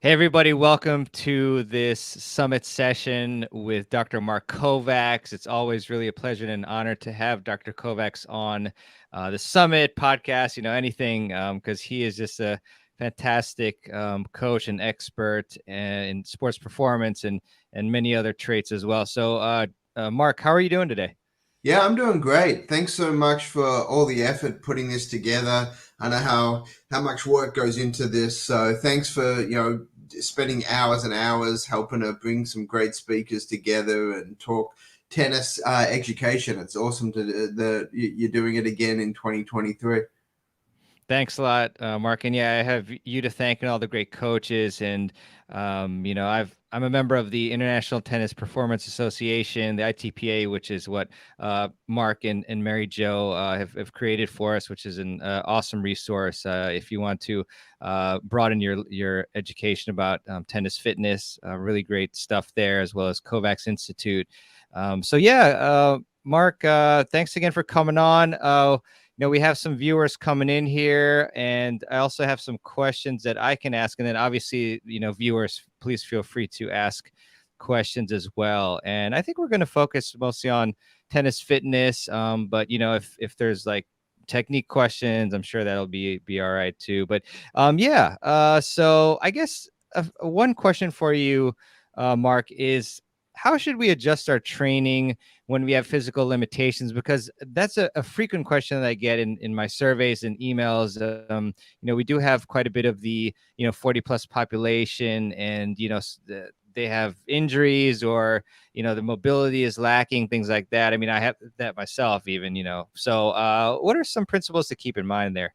Hey, everybody, welcome to this summit session with Dr. Mark Kovacs. It's always really a pleasure and an honor to have Dr. Kovacs on the summit podcast, anything, because he is just a fantastic coach and expert in sports performance and many other traits as well. So, Mark, how are you doing today? Yeah, I'm doing great. Thanks so much for all the effort putting this together. I know how much work goes into this. So thanks for, spending hours and hours helping to bring some great speakers together and talk tennis education. It's awesome you're doing it again in 2023. Thanks a lot, Mark. And yeah, I have you to thank and all the great coaches. And I'm a member of the International Tennis Performance Association, the ITPA, which is what Mark and Mary Jo have created for us, which is an awesome resource if you want to broaden your education about tennis fitness. Really great stuff there, as well as Kovacs Institute. Mark, thanks again for coming on. We have some viewers coming in here, and I also have some questions that I can ask. And then obviously, viewers, please feel free to ask questions as well. And I think we're going to focus mostly on tennis fitness. But if there's like technique questions, I'm sure that'll be all right too. But so I guess one question for you, Mark, is how should we adjust our training when we have physical limitations? Because that's a frequent question that I get in my surveys and emails. We do have quite a bit of the 40 plus population, and they have injuries, or the mobility is lacking, things like that. I mean, I have that myself even. So what are some principles to keep in mind there?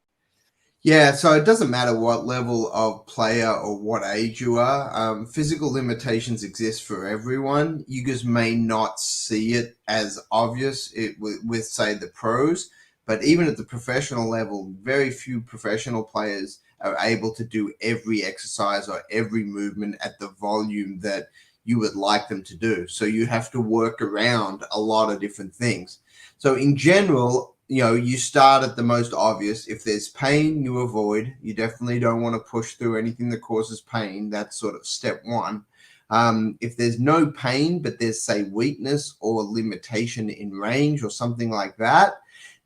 Yeah, so it doesn't matter what level of player or what age you are. Physical limitations exist for everyone. You just may not see it as obvious with, say, the pros, but even at the professional level, very few professional players are able to do every exercise or every movement at the volume that you would like them to do. So you have to work around a lot of different things. So in general, you start at the most obvious. If there's pain, you avoid. You definitely don't want to push through anything that causes pain. That's sort of step one. If there's no pain, but there's, say, weakness or limitation in range or something like that,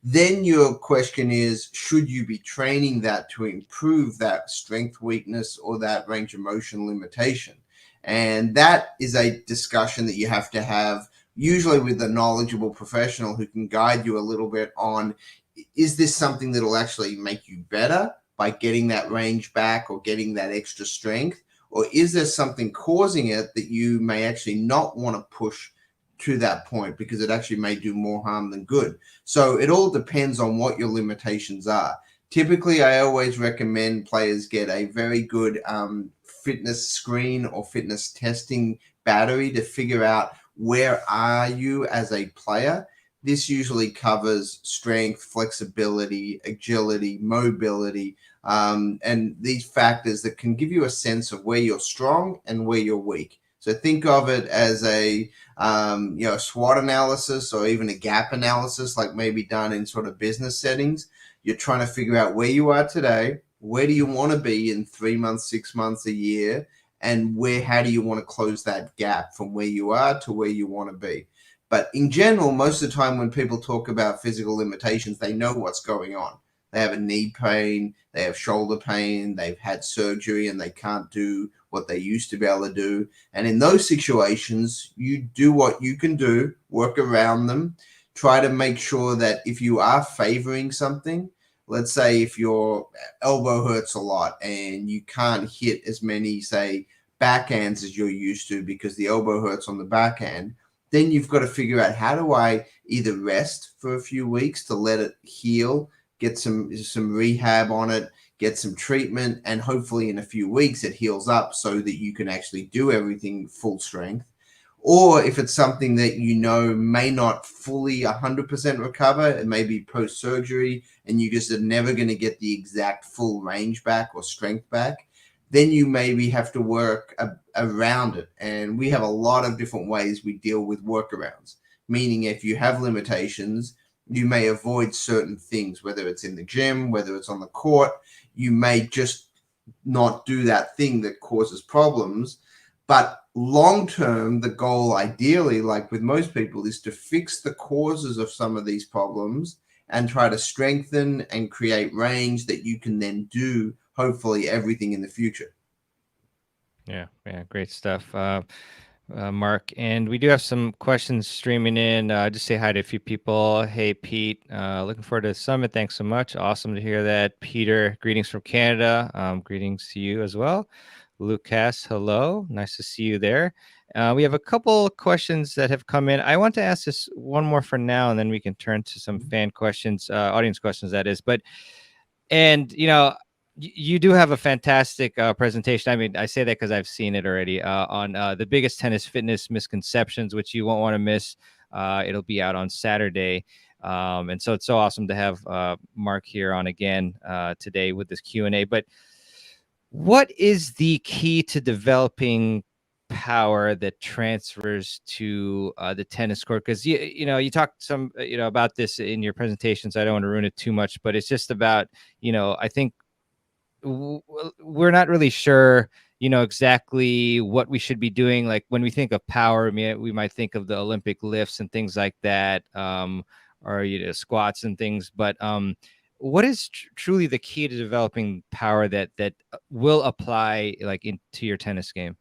then your question is, should you be training that to improve that strength, weakness, or that range of motion limitation? And that is a discussion that you have to have usually with a knowledgeable professional who can guide you a little bit on, is this something that will actually make you better by getting that range back or getting that extra strength? Or is there something causing it that you may actually not want to push to that point because it actually may do more harm than good? So it all depends on what your limitations are. Typically, I always recommend players get a very good fitness screen or fitness testing battery to figure out where are you as a player. This usually covers strength, flexibility, agility, mobility, and these factors that can give you a sense of where you're strong and where you're weak. So think of it as a SWOT analysis or even a gap analysis, like maybe done in sort of business settings. You're trying to figure out where you are today, where do you want to be in 3 months, 6 months, a year, and how do you want to close that gap from where you are to where you want to be. But in general, most of the time when people talk about physical limitations, they know what's going on. They have a knee pain, they have shoulder pain, they've had surgery and they can't do what they used to be able to do. And in those situations, you do what you can do, work around them, try to make sure that if you are favoring something, let's say if your elbow hurts a lot and you can't hit as many, say, backhands as you're used to because the elbow hurts on the backhand, then you've got to figure out, how do I either rest for a few weeks to let it heal, get some rehab on it, get some treatment, and hopefully in a few weeks it heals up so that you can actually do everything full strength. Or if it's something that may not fully 100% recover, it may be post-surgery and you just are never going to get the exact full range back or strength back, then you maybe have to work around it. And we have a lot of different ways we deal with workarounds, meaning if you have limitations, you may avoid certain things, whether it's in the gym, whether it's on the court. You may just not do that thing that causes problems. But long term, the goal ideally, like with most people, is to fix the causes of some of these problems and try to strengthen and create range that you can then do hopefully everything in the future. Yeah, great stuff, Mark. And we do have some questions streaming in. Just say hi to a few people. Hey, Pete, looking forward to the summit. Thanks so much. Awesome to hear that. Peter, greetings from Canada. Greetings to you as well. Lucas, hello. Nice to see you there. We have a couple questions that have come in. I want to ask this one more for now, and then we can turn to some fan questions, audience questions, that is. And you do have a fantastic presentation. I mean, I say that because I've seen it already on the biggest tennis fitness misconceptions, which you won't want to miss. It'll be out on Saturday. And so it's so awesome to have Mark here on again today with this Q&A. But what is the key to developing power that transfers to the tennis court? Because you talked some about this in your presentations. I don't want to ruin it too much, but it's just about I think we're not really sure exactly what we should be doing. Like when we think of power, I mean, we might think of the Olympic lifts and things like that, or squats and things. But what is truly the key to developing power that will apply like into your tennis game?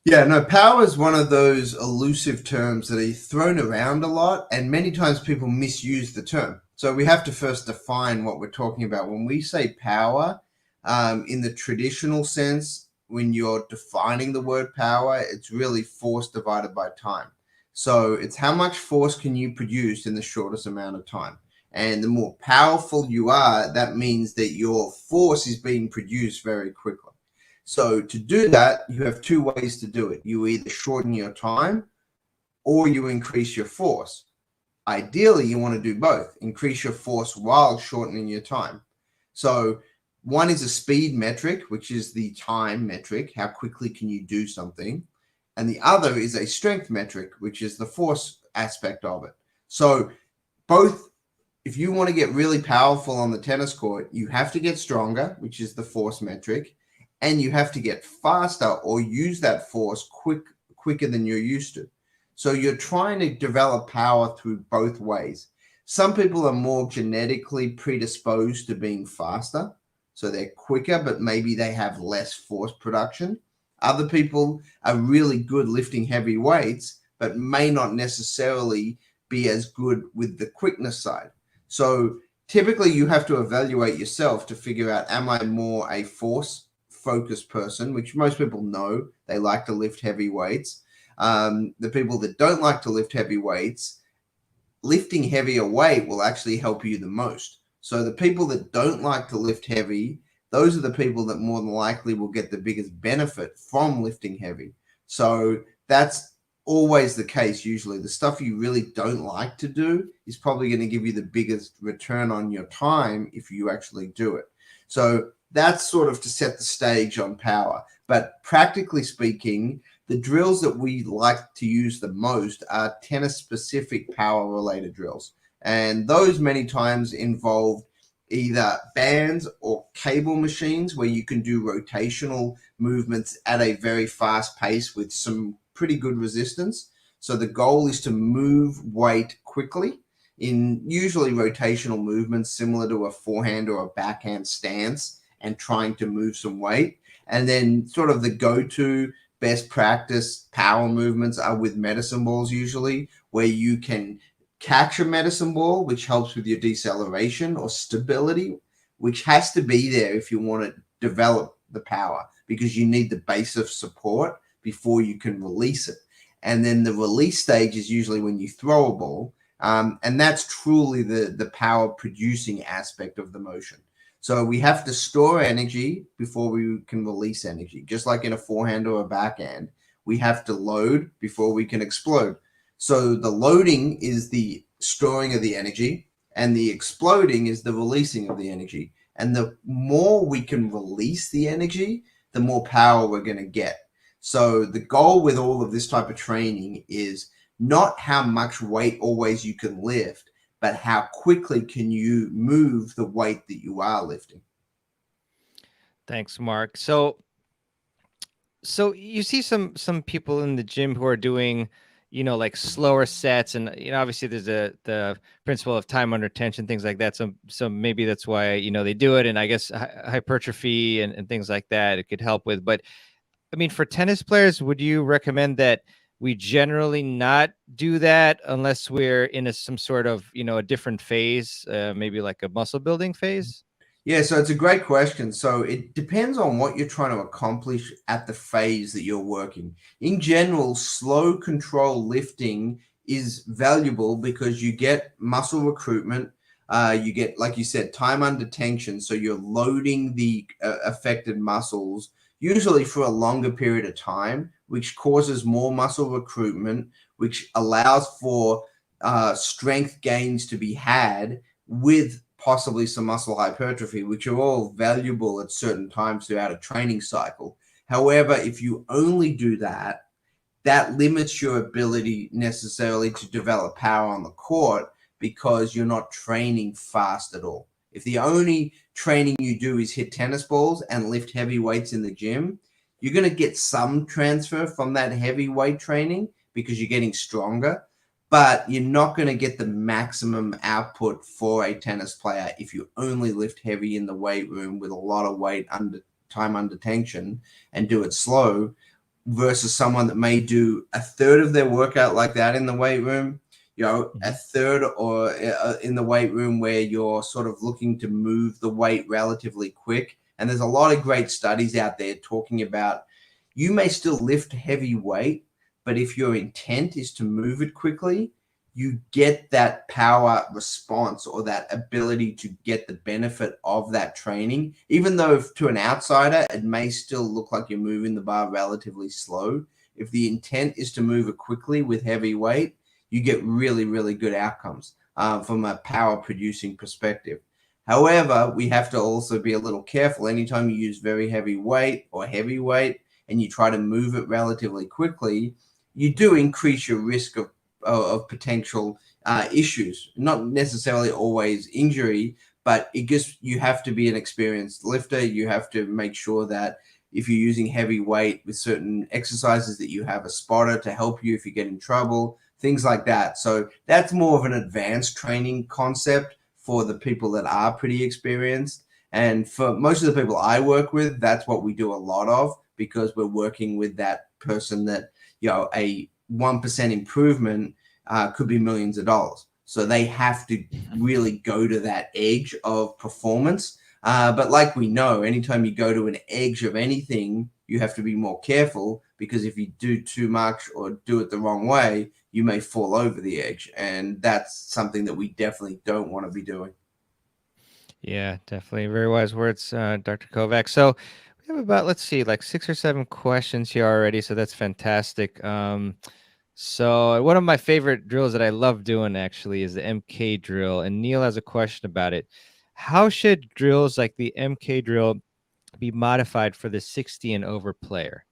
Yeah, no, power is one of those elusive terms that are thrown around a lot, and many times people misuse the term. So we have to first define what we're talking about. When we say power, in the traditional sense, when you're defining the word power, it's really force divided by time. So it's how much force can you produce in the shortest amount of time. And the more powerful you are, that means that your force is being produced very quickly. So to do that, you have two ways to do it. You either shorten your time or you increase your force. Ideally, you want to do both. Increase your force while shortening your time. So one is a speed metric, which is the time metric. How quickly can you do something? And the other is a strength metric, which is the force aspect of it. So both, if you want to get really powerful on the tennis court, you have to get stronger, which is the force metric, and you have to get faster or use that force quicker than you're used to. So you're trying to develop power through both ways. Some people are more genetically predisposed to being faster, so they're quicker, but maybe they have less force production. Other people are really good lifting heavy weights, but may not necessarily be as good with the quickness side. So typically you have to evaluate yourself to figure out, am I more a force focused person, which most people know they like to lift heavy weights. The people that don't like to lift heavy weights, lifting heavier weight will actually help you the most. So the people that don't like to lift heavy, those are the people that more than likely will get the biggest benefit from lifting heavy. So that's always the case. Usually the stuff you really don't like to do is probably going to give you the biggest return on your time if you actually do it. So that's sort of to set the stage on power. But practically speaking, the drills that we like to use the most are tennis-specific power-related drills. And those many times involve either bands or cable machines where you can do rotational movements at a very fast pace with some pretty good resistance. So the goal is to move weight quickly in usually rotational movements similar to a forehand or a backhand stance, and trying to move some weight. And then sort of the go-to best practice power movements are with medicine balls usually, where you can catch a medicine ball, which helps with your deceleration or stability, which has to be there if you want to develop the power, because you need the base of support before you can release it. And then the release stage is usually when you throw a ball. And that's truly the power producing aspect of the motion. So we have to store energy before we can release energy. Just like in a forehand or a backhand, we have to load before we can explode. So the loading is the storing of the energy, and the exploding is the releasing of the energy. And the more we can release the energy, the more power we're going to get. So the goal with all of this type of training is not how much weight always you can lift, but how quickly can you move the weight that you are lifting. Thanks, Mark. So you see some people in the gym who are doing, like slower sets, and obviously there's the principle of time under tension, things like that. So maybe that's why they do it, and I guess hypertrophy and things like that it could help with. But I mean, for tennis players, would you recommend that we generally not do that unless we're in some sort of a different phase, maybe like a muscle building phase? Yeah, so it's a great question. So it depends on what you're trying to accomplish at the phase that you're working. In general, slow control lifting is valuable because you get muscle recruitment. You get, like you said, time under tension. So you're loading the affected muscles, usually for a longer period of time, which causes more muscle recruitment, which allows for strength gains to be had with possibly some muscle hypertrophy, which are all valuable at certain times throughout a training cycle. However, if you only do that, that limits your ability necessarily to develop power on the court because you're not training fast at all. If the only training you do is hit tennis balls and lift heavy weights in the gym, you're going to get some transfer from that heavy weight training because you're getting stronger, but you're not going to get the maximum output for a tennis player if you only lift heavy in the weight room with a lot of weight under time under tension and do it slow versus someone that may do a third of their workout like that in the weight room, a third or in the weight room where you're sort of looking to move the weight relatively quick. And there's a lot of great studies out there talking about you may still lift heavy weight, but if your intent is to move it quickly, you get that power response or that ability to get the benefit of that training. Even though to an outsider, it may still look like you're moving the bar relatively slow. If the intent is to move it quickly with heavy weight, you get really, really good outcomes from a power producing perspective. However, we have to also be a little careful. Anytime you use very heavy weight or heavy weight and you try to move it relatively quickly, you do increase your risk of potential issues, not necessarily always injury, but it just, you have to be an experienced lifter. You have to make sure that if you're using heavy weight with certain exercises that you have a spotter to help you if you get in trouble, things like that. So that's more of an advanced training concept for the people that are pretty experienced. And for most of the people I work with, that's what we do a lot of because we're working with that person that, a 1% improvement could be millions of dollars. So they have to really go to that edge of performance. But like we know, anytime you go to an edge of anything, you have to be more careful because if you do too much or do it the wrong way, you may fall over the edge. And that's something that we definitely don't want to be doing. Yeah, definitely. Very wise words, Dr. Kovacs. So we have about, let's see, like 6 or 7 questions here already. So that's fantastic. So one of my favorite drills that I love doing actually is the MK drill. And Neil has a question about it. How should drills like the MK drill be modified for the 60 and over player?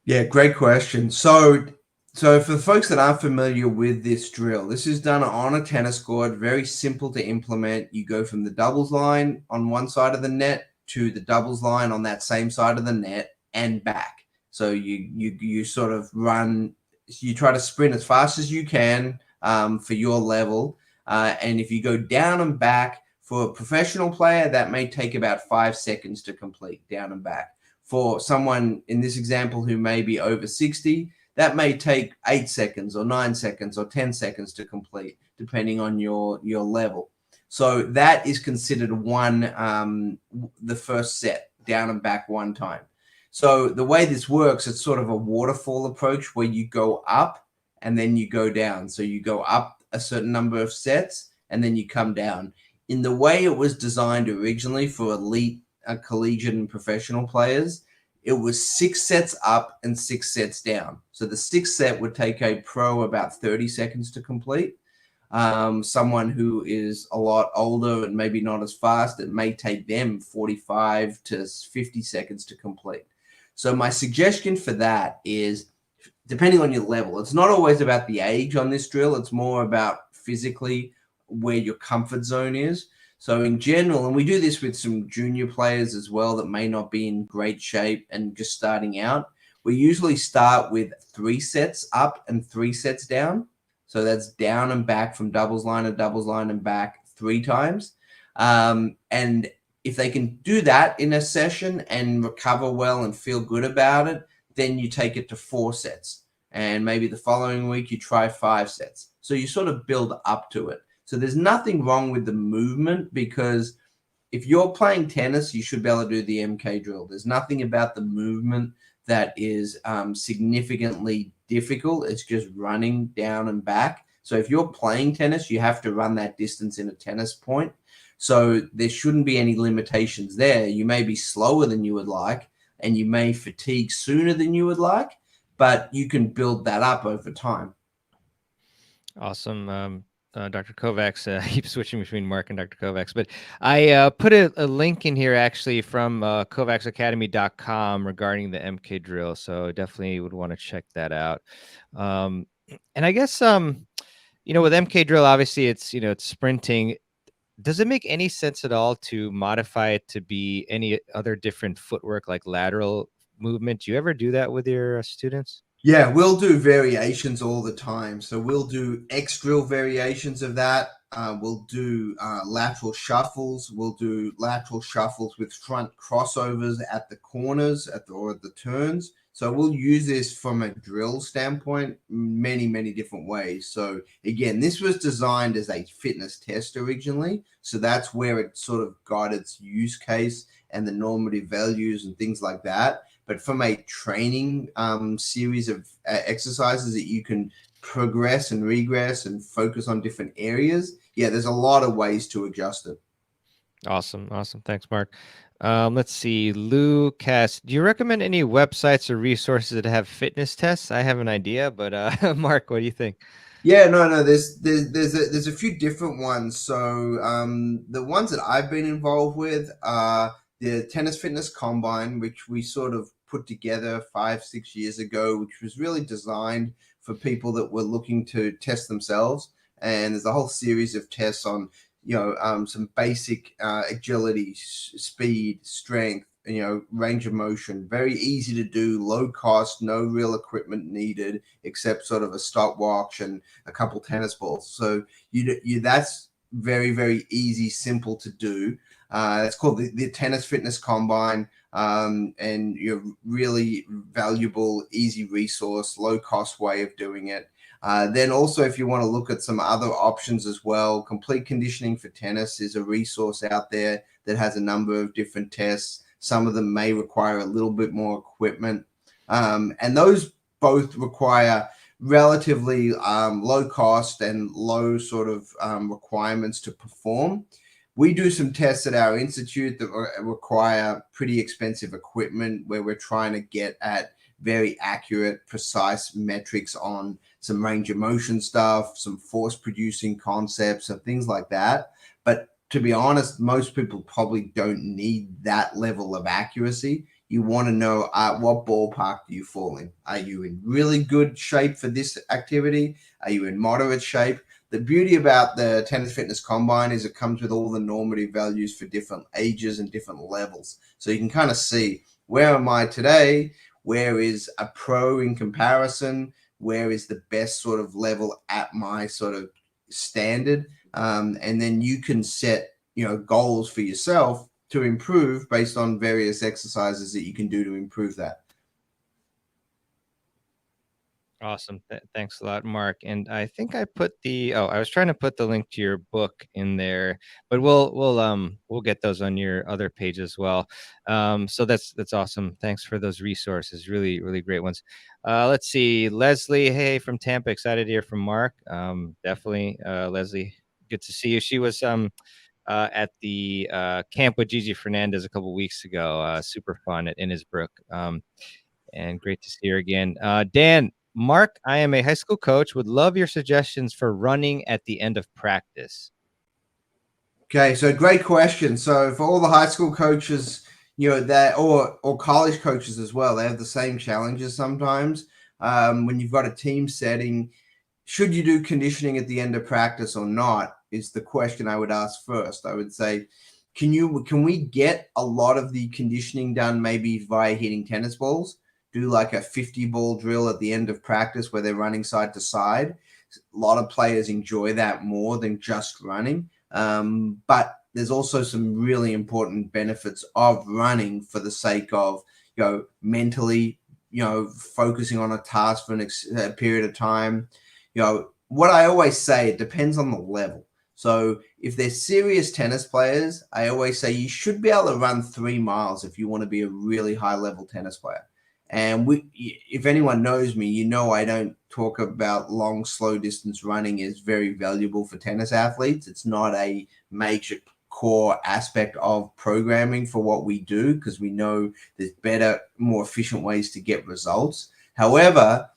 Yeah, great question. So for the folks that aren't familiar with this drill, this is done on a tennis court, very simple to implement. You go from the doubles line on one side of the net to the doubles line on that same side of the net and back. So you sort of run, you try to sprint as fast as you can for your level. And if you go down and back for a professional player, that may take about 5 seconds to complete down and back. For someone in this example who may be over 60, that may take 8 seconds or 9 seconds or 10 seconds to complete, depending on your level. So that is considered the first set, down and back one time. So the way this works, it's sort of a waterfall approach where you go up and then you go down. So you go up a certain number of sets and then you come down. In the way it was designed originally for elite collegiate and professional players, it was 6 sets up and 6 sets down. So the 6th set would take a pro about 30 seconds to complete. Someone who is a lot older and maybe not as fast, it may take them 45 to 50 seconds to complete. So my suggestion for that is, depending on your level, it's not always about the age on this drill. It's more about physically where your comfort zone is. So in general, and we do this with some junior players as well that may not be in great shape and just starting out, we usually start with 3 sets up and 3 sets down. So that's down and back from doubles line and back 3 times. And if they can do that in a session and recover well and feel good about it, then you take it to 4 sets. And maybe the following week you try 5 sets. So you sort of build up to it. So there's nothing wrong with the movement, because if you're playing tennis, you should be able to do the MK drill. There's nothing about the movement that is significantly difficult. It's just running down and back. So if you're playing tennis, you have to run that distance in a tennis point. So there shouldn't be any limitations there. You may be slower than you would like, and you may fatigue sooner than you would like, but you can build that up over time. Awesome. Dr. Kovacs, keep switching between Mark and Dr. Kovacs, but I put a link in here actually from kovacsacademy.com regarding the MK drill. So definitely would want to check that out. And I guess, with MK drill, obviously it's sprinting. Does it make any sense at all to modify it to be any other different footwork, like lateral movement? Do you ever do that with your students? Yeah, we'll do variations all the time. So we'll do X drill variations of that. We'll do lateral shuffles. We'll do lateral shuffles with front crossovers at the corners or at the turns. So we'll use this from a drill standpoint many, many different ways. So again, this was designed as a fitness test originally. So that's where it sort of got its use case and the normative values and things like that. But from a training series of exercises that you can progress and regress and focus on different areas, yeah, there's a lot of ways to adjust it. Awesome. Thanks, Mark. Let's see. Lou Cass, do you recommend any websites or resources that have fitness tests? I have an idea, but Mark, what do you think? Yeah, no. There's a few different ones. So the ones that I've been involved with are the Tennis Fitness Combine, which we sort of put together 5-6 years ago, which was really designed for people that were looking to test themselves. And there's a whole series of tests on, some basic agility, speed, strength, range of motion. Very easy to do, low cost, no real equipment needed except sort of a stopwatch and a couple tennis balls. So that's very, very easy, simple to do. It's called the Tennis Fitness Combine, and you're really valuable, easy resource, low cost way of doing it. Then also, if you want to look at some other options as well, Complete Conditioning for Tennis is a resource out there that has a number of different tests. Some of them may require a little bit more equipment. And those both require relatively low cost and low sort of requirements to perform. We do some tests at our institute that require pretty expensive equipment, where we're trying to get at very accurate, precise metrics on some range of motion stuff, some force producing concepts and things like that. But to be honest, most people probably don't need that level of accuracy. You want to know what ballpark do you fall in? Are you in really good shape for this activity? Are you in moderate shape? The beauty about the Tennis Fitness Combine is it comes with all the normative values for different ages and different levels. So you can kind of see, where am I today? Where is a pro in comparison? Where is the best sort of level at my sort of standard? And then you can set, goals for yourself to improve based on various exercises that you can do to improve that. Awesome. Thanks a lot, Mark. And I think I put I was trying to put the link to your book in there, but we'll get those on your other page as well. So that's awesome. Thanks for those resources. Really, really great ones. Let's see. Leslie, hey, from Tampa, excited to hear from Mark. Definitely, Leslie, good to see you. She was at the camp with Gigi Fernandez a couple weeks ago. Super fun at Innisbrook. And great to see her again. Dan, Mark, I am a high school coach. Would love your suggestions for running at the end of practice. Okay, so great question. So for all the high school coaches, that or college coaches as well, they have the same challenges sometimes. When you've got a team setting, should you do conditioning at the end of practice or not? is the question I would ask first. I would say, can we get a lot of the conditioning done maybe via hitting tennis balls? Do like a 50 ball drill at the end of practice where they're running side to side. A lot of players enjoy that more than just running. But there's also some really important benefits of running for the sake of, mentally, focusing on a task for a period of time. What I always say, it depends on the level. So if they're serious tennis players, I always say you should be able to run 3 miles if you want to be a really high level tennis player. And if anyone knows me, I don't talk about long, slow distance running is very valuable for tennis athletes. It's not a major core aspect of programming for what we do, because we know there's better, more efficient ways to get results. However,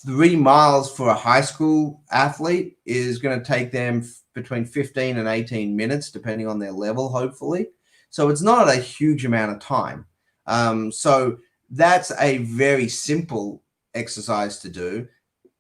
3 miles for a high school athlete is going to take them between 15 and 18 minutes, depending on their level, hopefully. So it's not a huge amount of time. So that's a very simple exercise to do.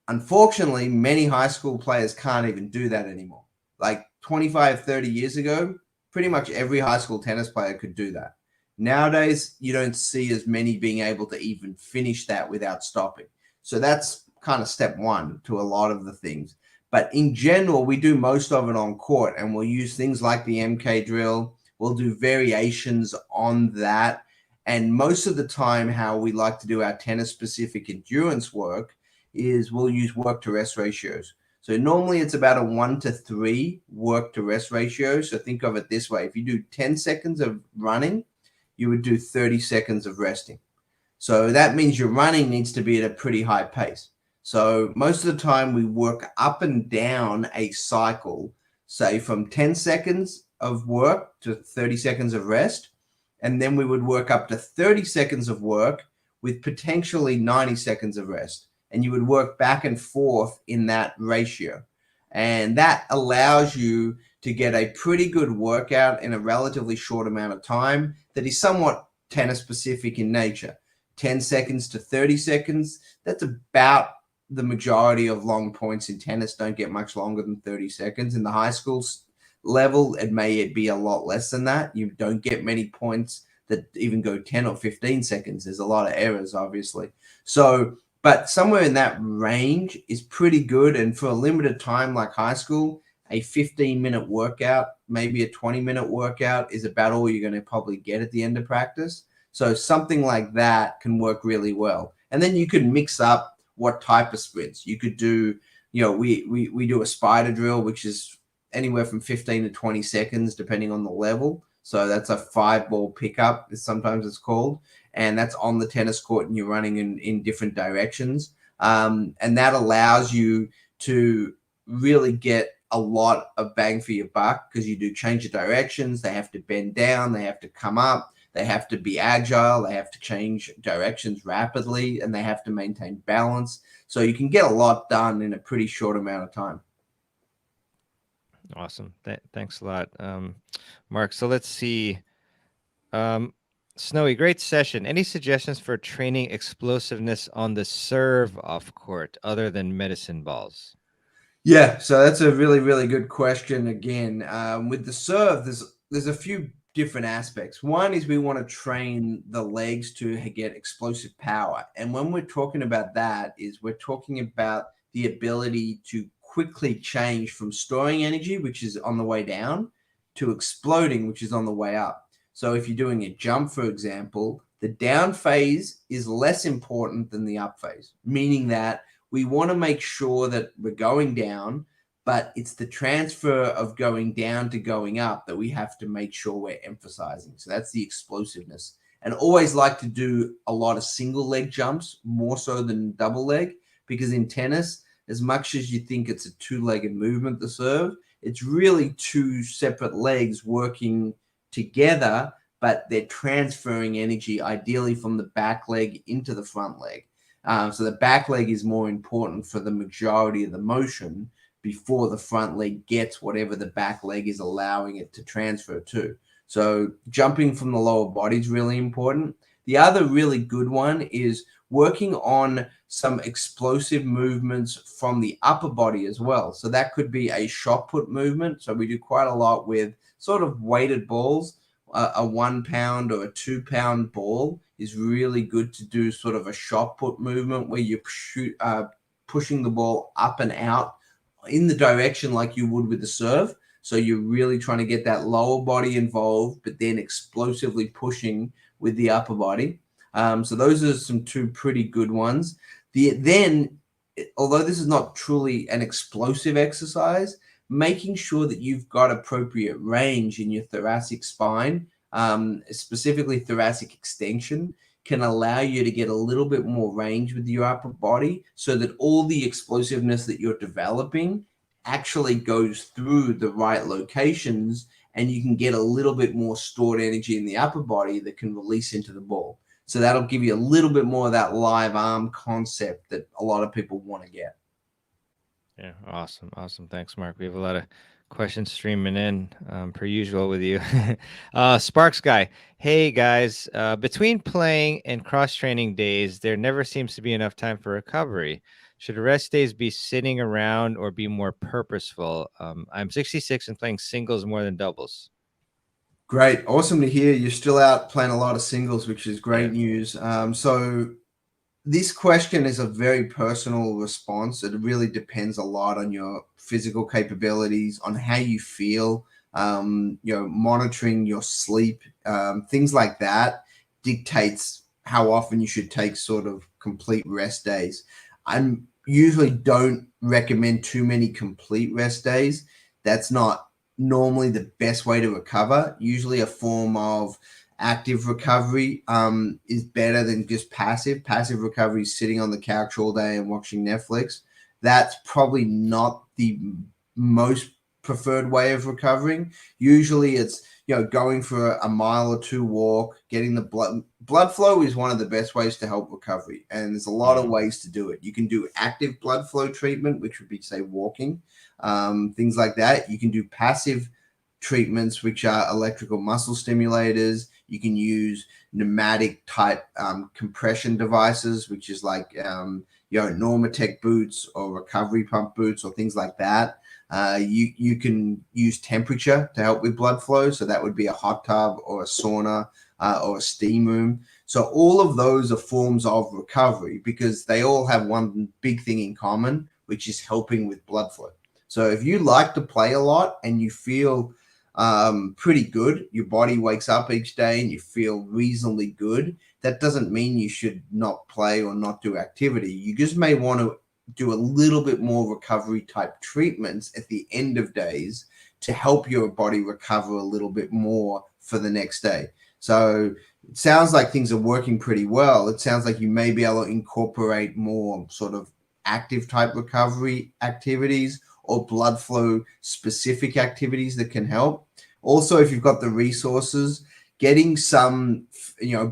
Unfortunately, many high school players can't even do that anymore. Like 25, 30 years ago, pretty much every high school tennis player could do that. Nowadays, you don't see as many being able to even finish that without stopping. So that's kind of step one to a lot of the things. But in general, we do most of it on court, and we'll use things like the MK drill. We'll do variations on that. And most of the time, how we like to do our tennis-specific endurance work is we'll use work-to-rest ratios. So normally it's about a 1-to-3 work-to-rest ratio. So think of it this way. If you do 10 seconds of running, you would do 30 seconds of resting. So that means your running needs to be at a pretty high pace. So most of the time we work up and down a cycle, say from 10 seconds of work to 30 seconds of rest. And then we would work up to 30 seconds of work with potentially 90 seconds of rest. And you would work back and forth in that ratio. And that allows you to get a pretty good workout in a relatively short amount of time that is somewhat tennis specific in nature. 10 seconds to 30 seconds, that's about the majority of long points in tennis. Don't get much longer than 30 seconds. In the high school level, it may be a lot less than that. You don't get many points that even go 10 or 15 seconds. There's a lot of errors, obviously. So, but somewhere in that range is pretty good. And for a limited time like high school, a 15-minute workout, maybe a 20-minute workout is about all you're going to probably get at the end of practice. So something like that can work really well. And then you could mix up what type of sprints. You could do, we do a spider drill, which is anywhere from 15 to 20 seconds, depending on the level. So that's a 5-ball pickup, sometimes it's called. And that's on the tennis court, and you're running in different directions. And that allows you to really get a lot of bang for your buck, because you do change of directions. They have to bend down. They have to come up. They have to be agile. They have to change directions rapidly, and they have to maintain balance. So you can get a lot done in a pretty short amount of time. Awesome. Thanks a lot, Mark. So let's see. Snowy, great session. Any suggestions for training explosiveness on the serve off court other than medicine balls? Yeah, so that's a really, really good question. Again, with the serve, there's a few different aspects. One is we want to train the legs to get explosive power. And when we're talking about that, is we're talking about the ability to quickly change from storing energy, which is on the way down, to exploding, which is on the way up. So if you're doing a jump, for example, the down phase is less important than the up phase, meaning that we want to make sure that we're going down, but it's the transfer of going down to going up that we have to make sure we're emphasizing. So that's the explosiveness. And always like to do a lot of single leg jumps, more so than double leg, because in tennis, as much as you think it's a 2-legged movement, the serve, it's really 2 separate legs working together, but they're transferring energy ideally from the back leg into the front leg. So the back leg is more important for the majority of the motion before the front leg gets whatever the back leg is allowing it to transfer to. So jumping from the lower body is really important. The other really good one is working on some explosive movements from the upper body as well. So that could be a shot put movement. So we do quite a lot with sort of weighted balls. A 1 pound or a 2 pound ball is really good to do sort of a shot put movement where you pushing the ball up and out in the direction like you would with the serve. So you're really trying to get that lower body involved, but then explosively pushing with the upper body. So those are some two pretty good ones. Then, although this is not truly an explosive exercise, making sure that you've got appropriate range in your thoracic spine, specifically thoracic extension, can allow you to get a little bit more range with your upper body so that all the explosiveness that you're developing actually goes through the right locations, and you can get a little bit more stored energy in the upper body that can release into the ball. So that'll give you a little bit more of that live arm concept that a lot of people want to get. Yeah, awesome. Awesome. Thanks, Mark. We have a lot of questions streaming in, per usual with you. Sparks Guy. Hey, guys. Between playing and cross training days, there never seems to be enough time for recovery. Should rest days be sitting around or be more purposeful? I'm 66 and playing singles more than doubles. Great. Awesome to hear you're still out playing a lot of singles, which is great Yeah. news. So this question is a very personal response. It really depends a lot on your physical capabilities, on how you feel, monitoring your sleep, things like that dictates how often you should take sort of complete rest days. I usually don't recommend too many complete rest days. That's not normally the best way to recover. Usually a form of active recovery is better than just passive. Passive recovery is sitting on the couch all day and watching Netflix. That's probably not the most preferred way of recovering. Usually it's going for a mile or two walk, getting the blood flow is one of the best ways to help recovery, and there's a lot of ways to do it. You can do active blood flow treatment, which would be say walking, things like that. You can do passive treatments, which are electrical muscle stimulators. You can use pneumatic type compression devices, which is like Normatec boots or recovery pump boots or things like that. You can use temperature to help with blood flow. So that would be a hot tub or a sauna or a steam room. So all of those are forms of recovery because they all have one big thing in common, which is helping with blood flow. So if you like to play a lot and you feel pretty good, your body wakes up each day and you feel reasonably good, that doesn't mean you should not play or not do activity. You just may want to do a little bit more recovery type treatments at the end of days to help your body recover a little bit more for the next day. So it sounds like things are working pretty well. It sounds like you may be able to incorporate more sort of active type recovery activities or blood flow specific activities that can help. Also, if you've got the resources, getting some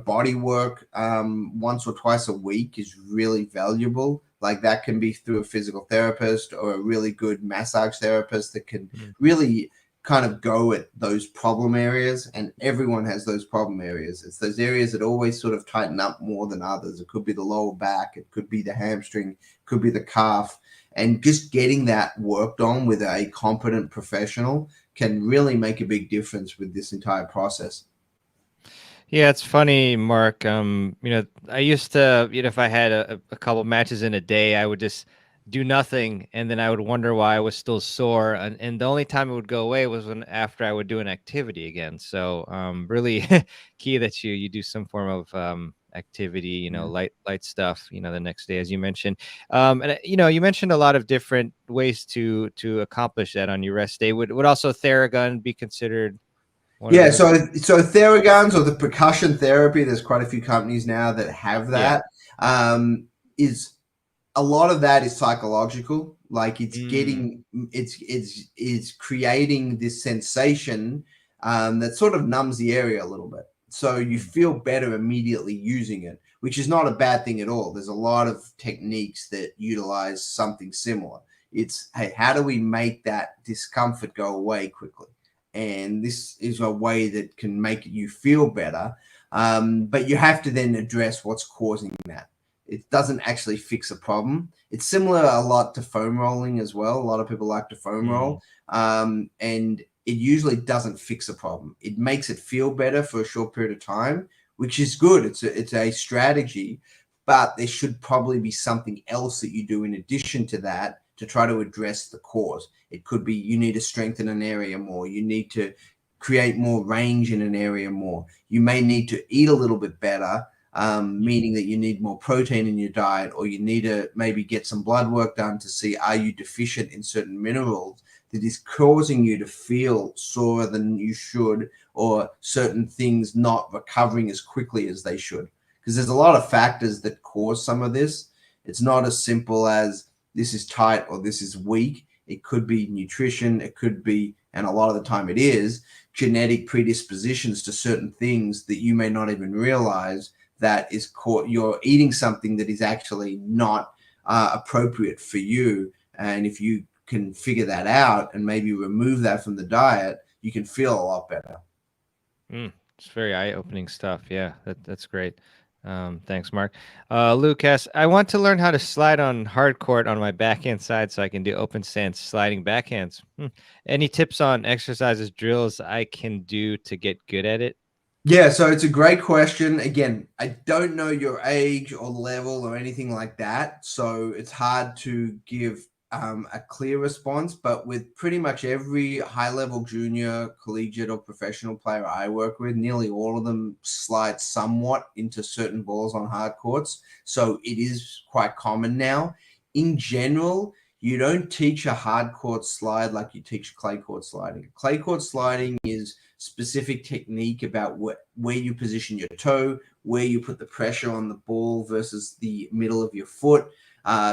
body work once or twice a week is really valuable. Like that can be through a physical therapist or a really good massage therapist that can really kind of go at those problem areas. And everyone has those problem areas. It's those areas that always sort of tighten up more than others. It could be the lower back, it could be the hamstring, it could be the calf. And just getting that worked on with a competent professional can really make a big difference with this entire process. Yeah, it's funny, Mark. I used to, if I had a couple matches in a day, I would just do nothing, and then I would wonder why I was still sore. And the only time it would go away was when after I would do an activity again. So, really key that you do some form of activity, light stuff, the next day, as you mentioned. And you mentioned a lot of different ways to accomplish that on your rest day. Would also Theragun be considered? Yeah, so Theragons or the percussion therapy, there's quite a few companies now that have that. Is a lot of that is psychological. Like it's it's creating this sensation that sort of numbs the area a little bit. So you feel better immediately using it, which is not a bad thing at all. There's a lot of techniques that utilize something similar. It's, hey, how do we make that discomfort go away quickly? and this is a way that can make you feel better. But you have to then address what's causing that. It doesn't actually fix a problem. It's similar a lot to foam rolling as well. A lot of people like to foam roll, and it usually doesn't fix a problem. It makes it feel better for a short period of time, which is good. It's a strategy, but there should probably be something else that you do in addition to that to try to address the cause. It could be you need to strengthen an area more. You need to create more range in an area more. You may need to eat a little bit better, meaning that you need more protein in your diet, or you need to maybe get some blood work done to see, are you deficient in certain minerals that is causing you to feel sorer than you should, or certain things not recovering as quickly as they should. Because there's a lot of factors that cause some of this. It's not as simple as this is tight or this is weak. It could be nutrition. It could be, and a lot of the time it is, genetic predispositions to certain things that you may not even realize that is you're eating something that is actually not appropriate for you. And if you can figure that out and maybe remove that from the diet, you can feel a lot better. It's very eye-opening stuff. Yeah, that's great. Thanks, Mark. Lucas, I want to learn how to slide on hard court on my backhand side so I can do open stance sliding backhands. Any tips on exercises, drills I can do to get good at it? Yeah, so it's a great question. Again, I don't know your age or level or anything like that, so it's hard to give a clear response. But with pretty much every high-level junior, collegiate, or professional player I work with, nearly all of them slide somewhat into certain balls on hard courts. So it is quite common now. In general, you don't teach a hard court slide like you teach clay court sliding. Clay court sliding is specific technique about where you position your toe, where you put the pressure on the ball versus the middle of your foot.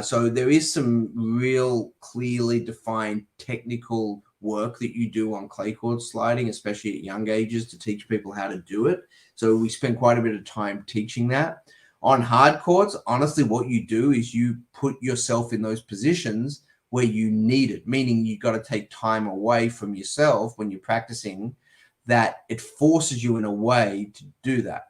So there is some real clearly defined technical work that you do on clay court sliding, especially at young ages, to teach people how to do it. So we spend quite a bit of time teaching that. On hard courts, honestly, what you do is you put yourself in those positions where you need it, meaning you got to take time away from yourself when you're practicing, that it forces you in a way to do that.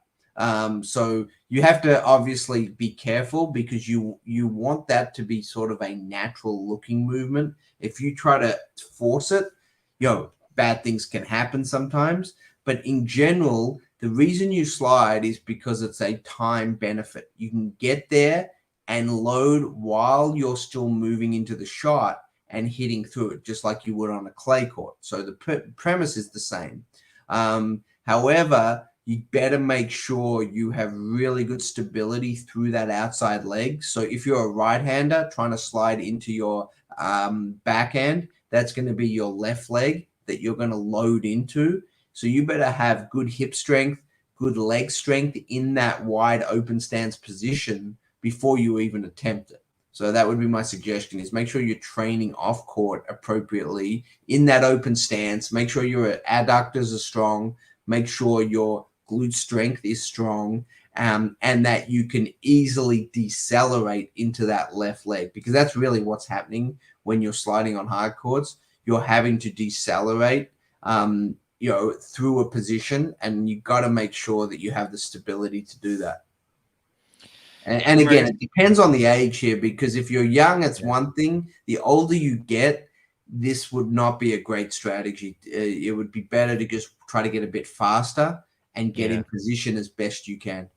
So you have to obviously be careful, because you want that to be sort of a natural looking movement. If you try to force it, bad things can happen sometimes. But in general, the reason you slide is because it's a time benefit. You can get there and load while you're still moving into the shot and hitting through it, just like you would on a clay court. So the premise is the same. However, you better make sure you have really good stability through that outside leg. So if you're a right-hander trying to slide into your backhand, that's going to be your left leg that you're going to load into. So you better have good hip strength, good leg strength in that wide open stance position before you even attempt it. So that would be my suggestion, is make sure you're training off court appropriately in that open stance. Make sure your adductors are strong. Make sure your glute strength is strong, and that you can easily decelerate into that left leg, because that's really what's happening when you're sliding on hard courts. You're having to decelerate through a position, and you got to make sure that you have the stability to do that. And again, it depends on the age here, because if you're young, it's one thing. The older you get, this would not be a great strategy. It would be better to just try to get a bit faster and get in position as best you can.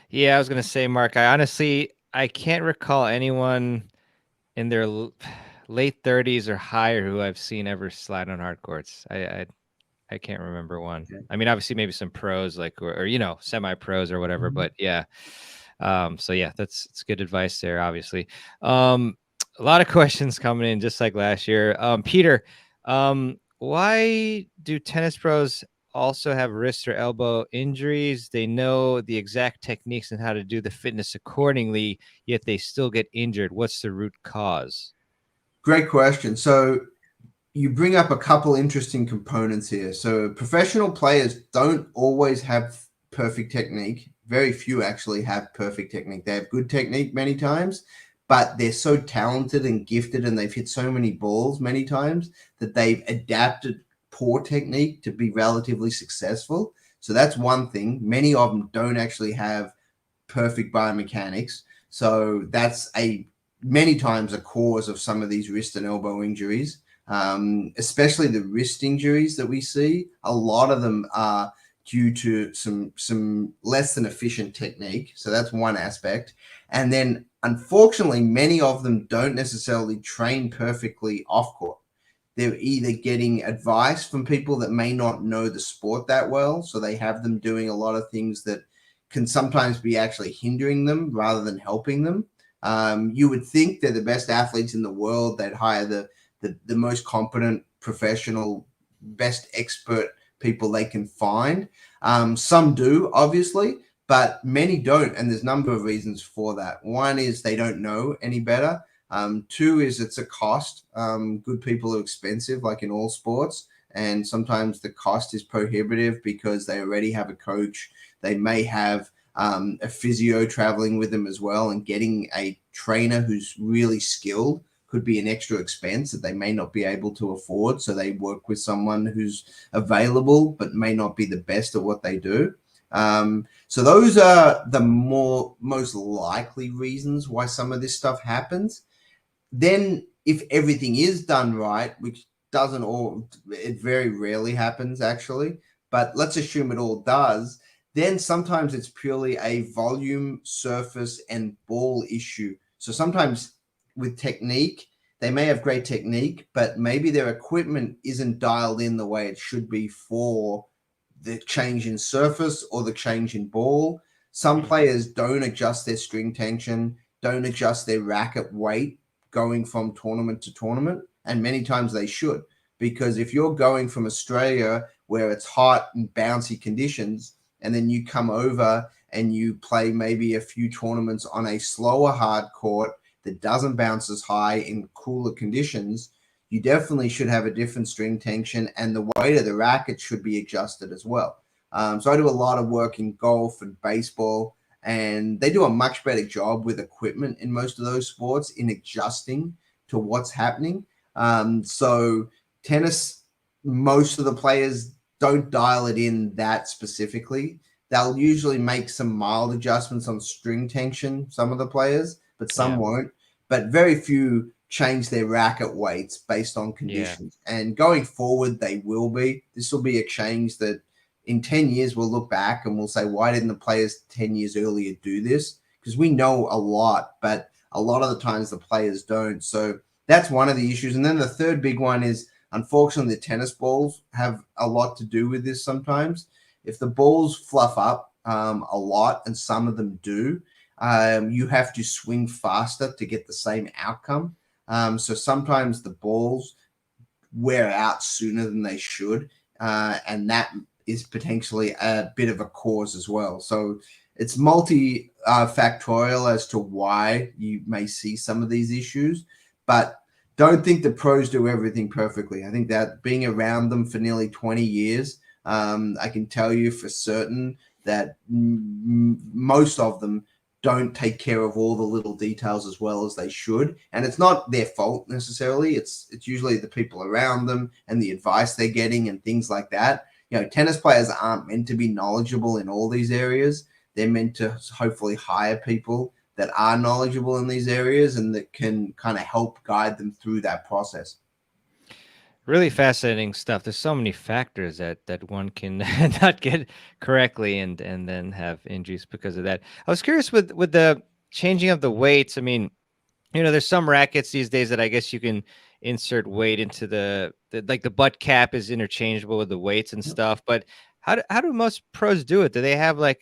Yeah, I was going to say, Mark, I can't recall anyone in their late 30s or higher who I've seen ever slide on hard courts. I can't remember one. Okay. I mean, obviously maybe some pros, like, or semi-pros or whatever, but yeah. So yeah, that's good advice there, obviously. A lot of questions coming in, just like last year. Peter, why do tennis pros also have wrist or elbow injuries? They know the exact techniques and how to do the fitness accordingly, yet they still get injured. What's the root cause? Great question. So you bring up a couple interesting components here. So professional players don't always have perfect technique. Very few actually have perfect technique. They have good technique many times, but they're so talented and gifted, and they've hit so many balls many times that they've adapted poor technique to be relatively successful. So that's one thing. Many of them don't actually have perfect biomechanics. So that's many times a cause of some of these wrist and elbow injuries, especially the wrist injuries that we see. A lot of them are due to some less than efficient technique. So that's one aspect. And then unfortunately, many of them don't necessarily train perfectly off court. They're either getting advice from people that may not know the sport that well. So they have them doing a lot of things that can sometimes be actually hindering them rather than helping them. You would think they're the best athletes in the world. They'd hire the most competent, professional, best expert people they can find. Some do, obviously, but many don't. And there's a number of reasons for that. One is they don't know any better. Two is it's a cost. Good people are expensive, like in all sports. And sometimes the cost is prohibitive because they already have a coach. They may have a physio traveling with them as well. And getting a trainer who's really skilled could be an extra expense that they may not be able to afford. So they work with someone who's available, but may not be the best at what they do. So those are the most likely reasons why some of this stuff happens. Then if everything is done right, which it very rarely happens actually, but let's assume it all does, then sometimes it's purely a volume, surface, and ball issue. So sometimes with technique, they may have great technique, but maybe their equipment isn't dialed in the way it should be for the change in surface or the change in ball. Some players don't adjust their string tension, don't adjust their racket weight going from tournament to tournament, and many times they should, because if you're going from Australia where it's hot and bouncy conditions, and then you come over and you play maybe a few tournaments on a slower hard court that doesn't bounce as high in cooler conditions, you definitely should have a different string tension, and the weight of the racket should be adjusted as well. So I do a lot of work in golf and baseball, and they do a much better job with equipment in most of those sports in adjusting to what's happening. So tennis, most of the players don't dial it in that specifically. They'll usually make some mild adjustments on string tension, some of the players, but some won't. But very few change their racket weights based on conditions. Yeah. And going forward, they will be. This will be a change that in 10 years, we'll look back and we'll say, why didn't the players 10 years earlier do this? Because we know a lot, but a lot of the times the players don't. So that's one of the issues. And then the third big one is, unfortunately, the tennis balls have a lot to do with this sometimes. If the balls fluff up a lot, and some of them do, you have to swing faster to get the same outcome. So sometimes the balls wear out sooner than they should, and that is potentially a bit of a cause as well. So it's multi-factorial as to why you may see some of these issues, but don't think the pros do everything perfectly. I think that being around them for nearly 20 years, I can tell you for certain that most of them don't take care of all the little details as well as they should. And it's not their fault necessarily. It's usually the people around them and the advice they're getting and things like that. You know, tennis players aren't meant to be knowledgeable in all these areas. They're meant to hopefully hire people that are knowledgeable in these areas and that can kind of help guide them through that process. Really fascinating stuff. There's so many factors that one can not get correctly and then have injuries because of that. I was curious with the changing of the weights. I mean, you know, there's some rackets these days that I guess you can insert weight into the like the butt cap is interchangeable with the weights and stuff. But how do most pros do it? Do they have like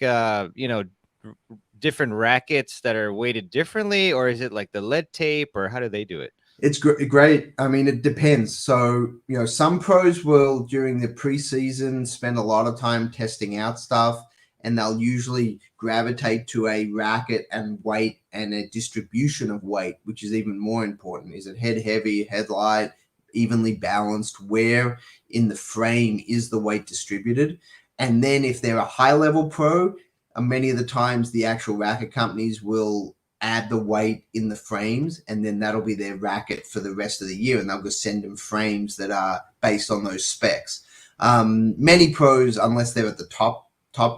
different rackets that are weighted differently, or is it like the lead tape, or how do they do it? It's great. I mean, it depends. So, you know, some pros will, during the preseason, spend a lot of time testing out stuff, and they'll usually gravitate to a racket and weight and a distribution of weight, which is even more important. Is it head heavy, head light, evenly balanced? Where in the frame is the weight distributed? And then if they're a high-level pro, many of the times the actual racket companies will add the weight in the frames, and then that'll be their racket for the rest of the year, and they'll just send them frames that are based on those specs. Many pros, unless they're at the top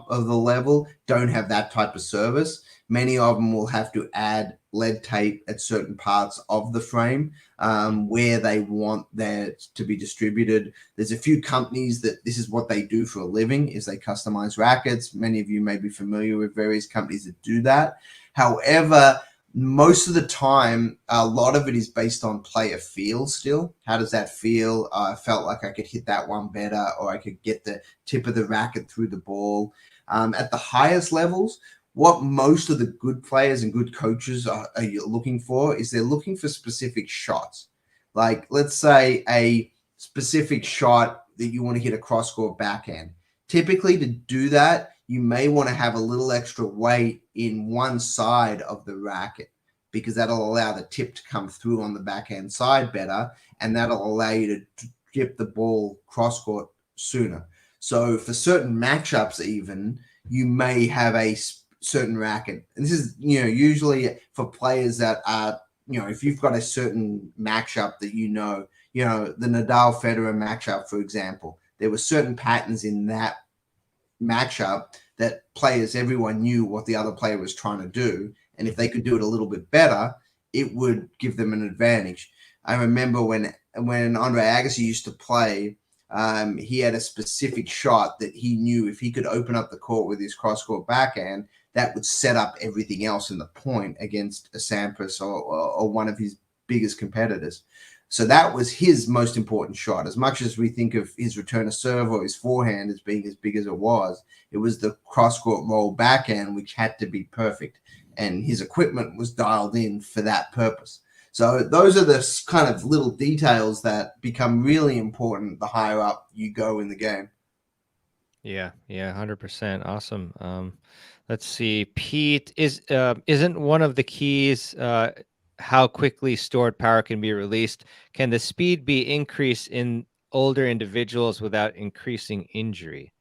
of the level, don't have that type of service. Many of them will have to add lead tape at certain parts of the frame where they want that to be distributed. There's a few companies that this is what they do for a living, is they customize rackets. Many of you may be familiar with various companies that do that. However, most of the time, a lot of it is based on player feel still. How does that feel? I felt like I could hit that one better, or I could get the tip of the racket through the ball. At the highest levels, what most of the good players and good coaches are looking for is they're looking for specific shots. Like, let's say a specific shot that you want to hit a cross-court backhand. Typically, to do that, you may want to have a little extra weight in one side of the racket, because that'll allow the tip to come through on the backhand side better, and that'll allow you to dip the ball cross-court sooner. So for certain matchups even, you may have a certain racket. And this is, usually for players that are, if you've got a certain matchup that the Nadal-Federer matchup, for example, there were certain patterns in that matchup that everyone knew what the other player was trying to do. And if they could do it a little bit better, it would give them an advantage. I remember when Andre Agassi used to play, he had a specific shot that he knew if he could open up the court with his cross-court backhand, that would set up everything else in the point against a Sampras or one of his biggest competitors. So that was his most important shot. As much as we think of his return of serve or his forehand as being as big as it was the cross-court roll backhand, which had to be perfect. And his equipment was dialed in for that purpose. So those are the kind of little details that become really important the higher up you go in the game. Yeah, 100%. Awesome. Let's see. Pete, isn't one of the keys how quickly stored power can be released? Can the speed be increased in older individuals without increasing injury?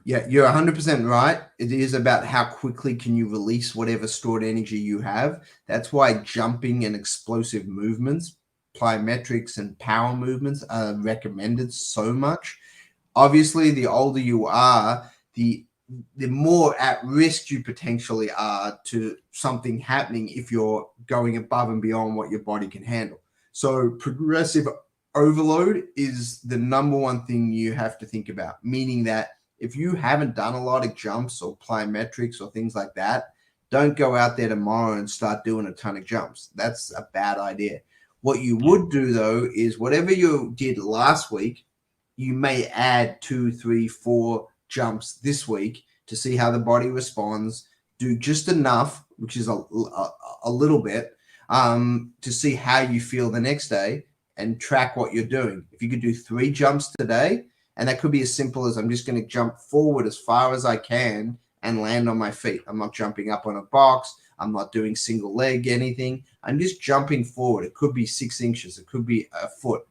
Yeah, you're 100% right. It is about how quickly can you release whatever stored energy you have. That's why jumping and explosive movements, plyometrics and power movements are recommended so much. Obviously, the older you are, the more at risk you potentially are to something happening if you're going above and beyond what your body can handle. So progressive overload is the number one thing you have to think about, meaning that if you haven't done a lot of jumps or plyometrics or things like that, don't go out there tomorrow and start doing a ton of jumps. That's a bad idea. What you would do, though, is whatever you did last week, you may add 2, 3, 4 jumps this week to see how the body responds. Do just enough, which is a little bit, to see how you feel the next day and track what you're doing. If you could do 3 jumps today, and that could be as simple as I'm just going to jump forward as far as I can and land on my feet. I'm not jumping up on a box. I'm not doing single leg anything. I'm just jumping forward. It could be 6 inches. It could be a foot.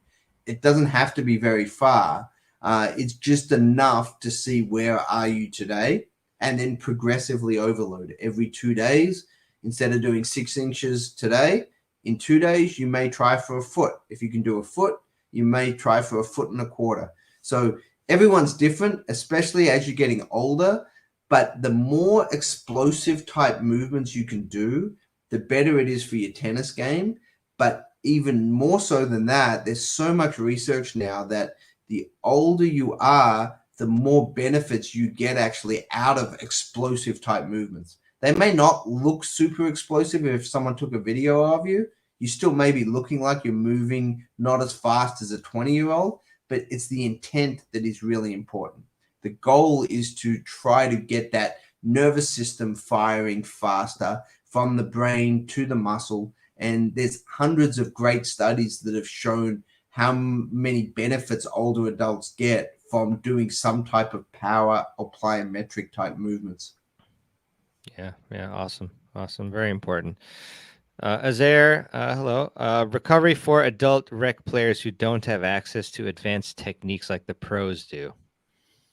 It doesn't have to be very far. It's just enough to see where are you today, and then progressively overload it. Every 2 days. Instead of doing 6 inches today, in 2 days, you may try for a foot. If you can do a foot, you may try for a 1.25 feet. So everyone's different, especially as you're getting older. But the more explosive type movements you can do, the better it is for your tennis game. But even more so than that, there's so much research now that the older you are, the more benefits you get actually out of explosive type movements. They may not look super explosive. If someone took a video of you, you still may be looking like you're moving not as fast as a 20-year-old, but it's the intent that is really important. The goal is to try to get that nervous system firing faster from the brain to the muscle. And there's hundreds of great studies that have shown how many benefits older adults get from doing some type of power or plyometric type movements. Yeah, awesome. Very important. Azair, hello. Recovery for adult rec players who don't have access to advanced techniques like the pros do.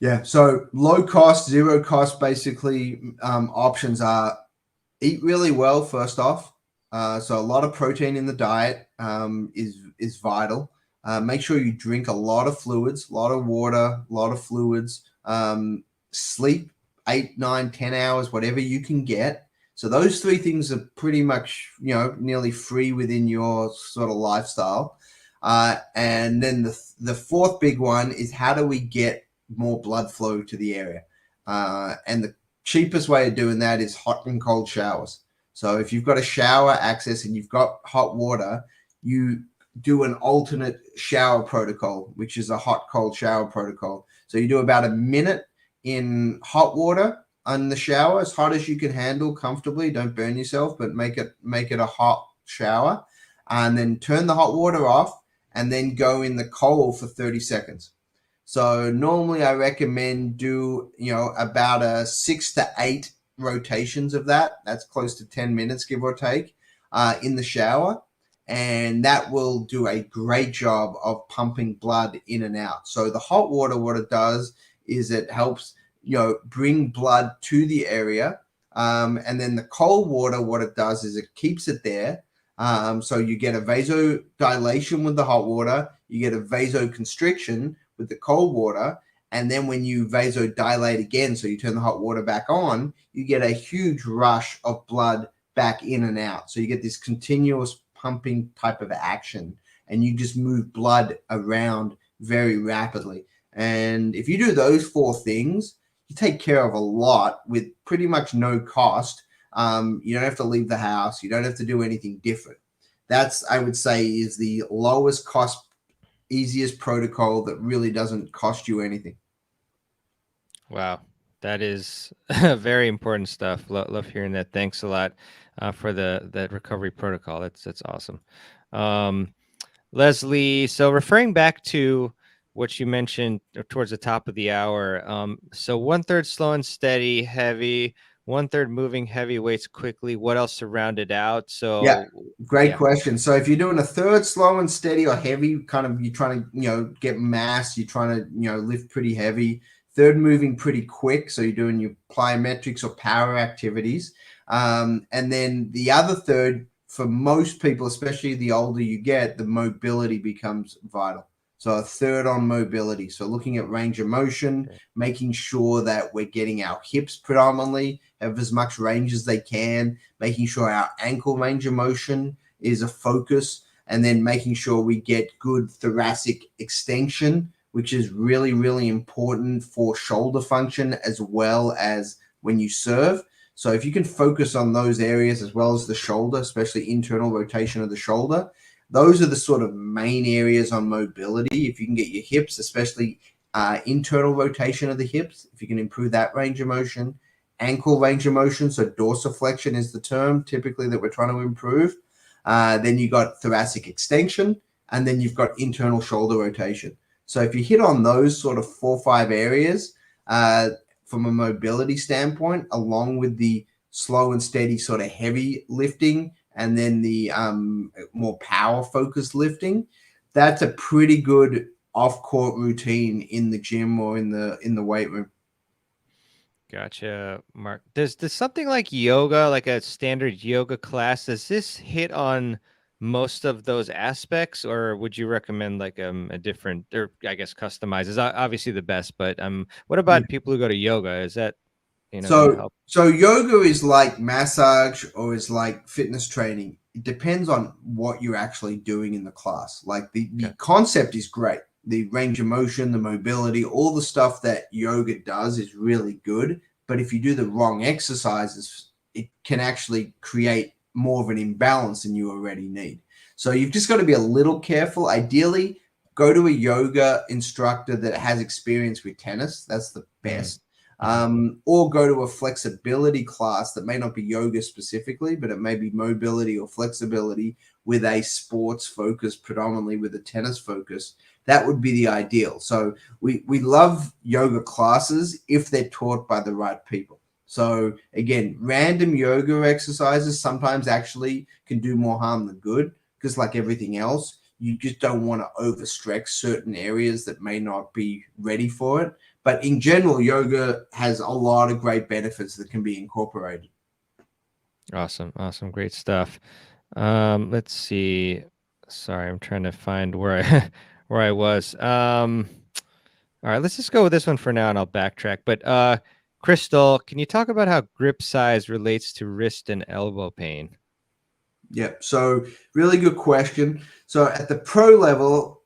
Yeah, so low cost, zero cost, basically options are Eat really well, first off. So a lot of protein in the diet is vital. Make sure you drink a lot of fluids, a lot of water, a lot of fluids. Sleep 8, 9, 10 hours, whatever you can get. So those three things are pretty much, nearly free within your sort of lifestyle. And then the fourth big one is, how do we get more blood flow to the area? And the cheapest way of doing that is hot and cold showers. So if you've got a shower access and you've got hot water, you do an alternate shower protocol, which is a hot cold shower protocol. So you do about a minute in hot water in the shower, as hot as you can handle comfortably. Don't burn yourself, but make it a hot shower, and then turn the hot water off, and then go in the cold for 30 seconds. So normally I recommend do, about a 6 to 8 rotations of that. That's close to 10 minutes, give or take, in the shower. And that will do a great job of pumping blood in and out. So the hot water, what it does is it helps, bring blood to the area. And then the cold water, what it does is it keeps it there. So you get a vasodilation with the hot water, you get a vasoconstriction with the cold water, and then when you vasodilate again, so you turn the hot water back on, you get a huge rush of blood back in and out. So you get this continuous pumping type of action, and you just move blood around very rapidly. And if you do those 4 things, you take care of a lot with pretty much no cost. You don't have to leave the house. You don't have to do anything different. That's, I would say, is the lowest cost, easiest protocol that really doesn't cost you anything. Wow, that is very important stuff. Love hearing that. Thanks a lot for that recovery protocol. That's awesome. Leslie, so referring back to what you mentioned towards the top of the hour, so 1/3 slow and steady, heavy, 1/3 moving heavy weights quickly. What else to round it out? So Yeah, great question. So if you're doing a third slow and steady or heavy, kind of you're trying to, get mass, you're trying to, lift pretty heavy. Third moving pretty quick, so you're doing your plyometrics or power activities. And then the other third, for most people, especially the older you get, the mobility becomes vital. So a third on mobility. So looking at range of motion, making sure that we're getting our hips predominantly have as much range as they can, making sure our ankle range of motion is a focus, and then making sure we get good thoracic extension, which is really, really important for shoulder function as well as when you serve. So if you can focus on those areas as well as the shoulder, especially internal rotation of the shoulder, those are the sort of main areas on mobility. If you can get your hips, especially internal rotation of the hips, if you can improve that range of motion, ankle range of motion, so dorsiflexion is the term typically that we're trying to improve. Then you got thoracic extension, and then you've got internal shoulder rotation. So if you hit on those sort of 4 or 5 areas from a mobility standpoint, along with the slow and steady sort of heavy lifting, and then the more power focused lifting, that's a pretty good off-court routine in the gym or in the weight room. Gotcha, Mark. Does something like yoga, like a standard yoga class, does this hit on most of those aspects, or would you recommend like a different, or I guess customized is obviously the best, but what Yeah. about people who go to yoga? Is that going to So help? so yoga is like massage or is like fitness training. It depends on what you're actually doing in the class. Like the Okay. concept is great. The range of motion, the mobility, all the stuff that yoga does is really good. But if you do the wrong exercises, it can actually create more of an imbalance than you already need. So you've just got to be a little careful. Ideally, go to a yoga instructor that has experience with tennis. That's the best. Or go to a flexibility class that may not be yoga specifically, but it may be mobility or flexibility with a sports focus, predominantly with a tennis focus. That would be the ideal. So we love yoga classes if they're taught by the right people. So again, random yoga exercises sometimes actually can do more harm than good, because like everything else, you just don't want to overstretch certain areas that may not be ready for it. But in general, yoga has a lot of great benefits that can be incorporated. Awesome. Awesome. Great stuff. Let's see. Sorry, I'm trying to find where I where I was. All right, let's just go with this one for now and I'll backtrack. But Crystal, can you talk about how grip size relates to wrist and elbow pain? Yeah, so really good question. So at the pro level,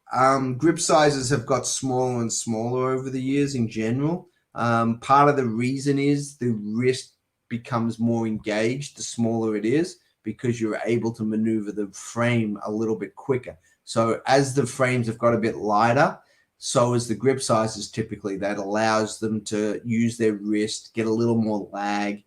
grip sizes have got smaller and smaller over the years in general. Part of the reason is the wrist becomes more engaged the smaller it is because you're able to maneuver the frame a little bit quicker. So as the frames have got a bit lighter, so as the grip sizes typically, that allows them to use their wrist, get a little more lag.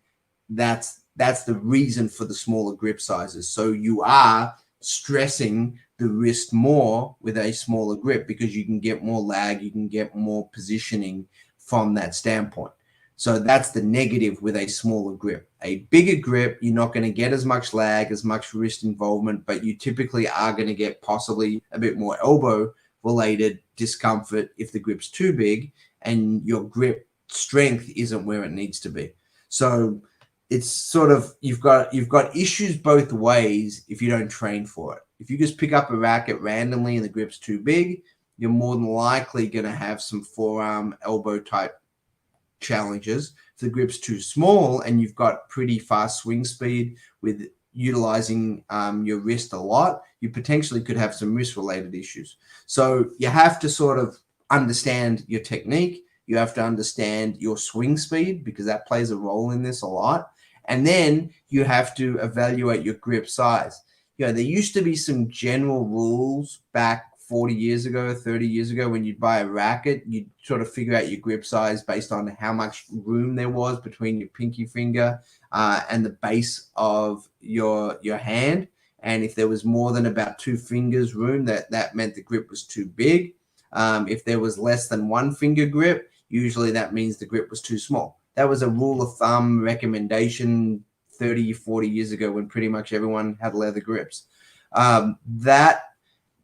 That's the reason for the smaller grip sizes. So you are stressing the wrist more with a smaller grip because you can get more lag, you can get more positioning from that standpoint. So that's the negative with a smaller grip. A bigger grip, you're not going to get as much lag, as much wrist involvement, but you typically are going to get possibly a bit more elbow related discomfort if the grip's too big and your grip strength isn't where it needs to be. So it's sort of you've got issues both ways if you don't train for it. If you just pick up a racket randomly and the grip's too big, you're more than likely going to have some forearm elbow type challenges. If the grip's too small and you've got pretty fast swing speed with utilizing your wrist a lot, you potentially could have some wrist related issues. So you have to sort of understand your technique. You have to understand your swing speed because that plays a role in this a lot. And then you have to evaluate your grip size. There used to be some general rules back 40 years ago, 30 years ago, when you'd buy a racket, you'd sort of figure out your grip size based on how much room there was between your pinky finger and the base of your hand. And if there was more than about 2 fingers room, that meant the grip was too big. If there was less than 1 finger grip, usually that means the grip was too small. That was a rule of thumb recommendation 30, 40 years ago when pretty much everyone had leather grips. That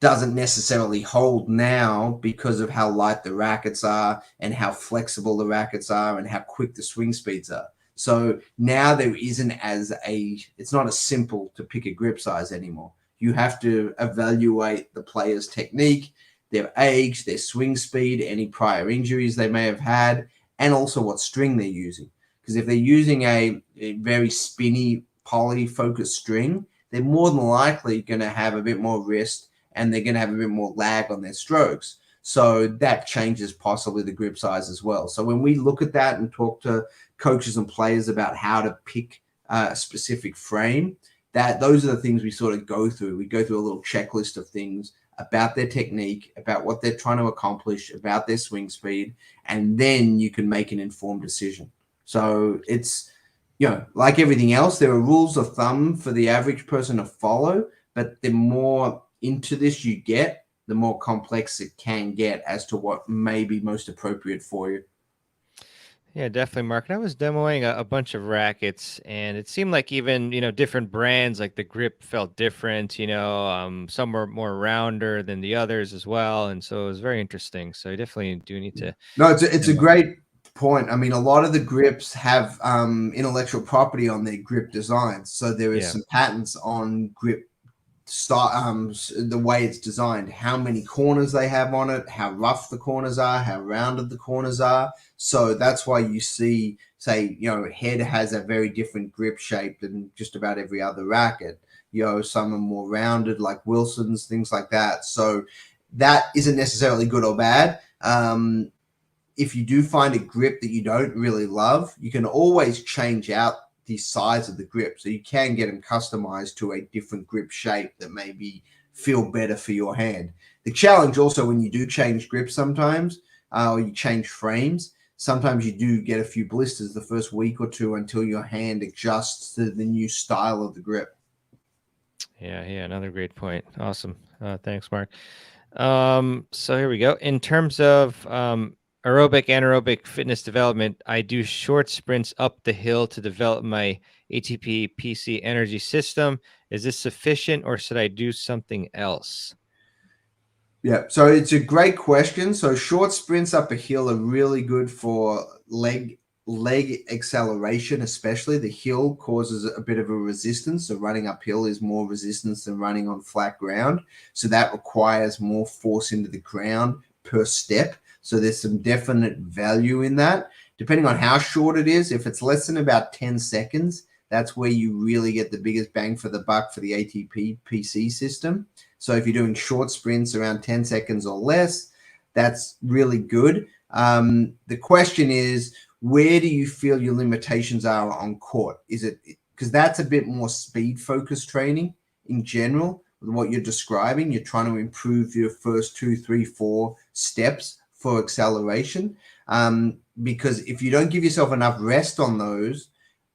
doesn't necessarily hold now because of how light the rackets are and how flexible the rackets are and how quick the swing speeds are. So now there isn't it's not as simple to pick a grip size anymore. You have to evaluate the player's technique, their age, their swing speed, any prior injuries they may have had, and also what string they're using. Because if they're using a very spinny, poly-focused string, they're more than likely going to have a bit more wrist and they're going to have a bit more lag on their strokes. So that changes possibly the grip size as well. So when we look at that and talk to coaches and players about how to pick a specific frame, those are the things we sort of go through. We go through a little checklist of things about their technique, about what they're trying to accomplish, about their swing speed, and then you can make an informed decision. So it's, like everything else, there are rules of thumb for the average person to follow, but the more into this you get, the more complex it can get as to what may be most appropriate for you. Yeah, definitely, Mark. And I was demoing a bunch of rackets, and it seemed like even different brands, like the grip felt different. Some were more rounder than the others as well, and so it was very interesting. So you definitely do need to. No, it's a great point. I mean, a lot of the grips have intellectual property on their grip designs, so there is some patents on grip the way it's designed, how many corners they have on it, how rough the corners are, how rounded the corners are. So that's why you see, say, head has a very different grip shape than just about every other racket. Some are more rounded, like Wilson's, things like that. So that isn't necessarily good or bad. If you do find a grip that you don't really love, you can always change out the size of the grip. So you can get them customized to a different grip shape that maybe feel better for your hand. The challenge also when you do change grips sometimes, or you change frames, sometimes you do get a few blisters the first week or two until your hand adjusts to the new style of the grip. Yeah, another great point. Awesome. Thanks, Mark. So here we go. In terms of aerobic, anaerobic fitness development, I do short sprints up the hill to develop my ATP PC energy system. Is this sufficient or should I do something else? Yeah, so it's a great question. So short sprints up a hill are really good for leg leg acceleration, especially the hill, causes a bit of a resistance. So running uphill is more resistance than running on flat ground. So that requires more force into the ground per step. So there's some definite value in that. Depending on how short it is, if it's less than about 10 seconds, that's where you really get the biggest bang for the buck for the ATP PC system. So if you're doing short sprints around 10 seconds or less, that's really good. The question is, where do you feel your limitations are on court? Is it because that's a bit more speed focused training in general with what you're describing? You're trying to improve your first 2, 3, 4 steps for acceleration. Because if you don't give yourself enough rest on those,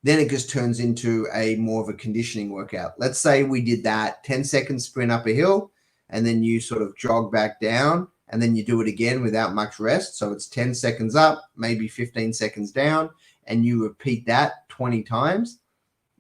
then it just turns into a more of a conditioning workout. Let's say we did that 10-second sprint up a hill, and then you sort of jog back down, and then you do it again without much rest. So it's 10 seconds up, maybe 15 seconds down, and you repeat that 20 times.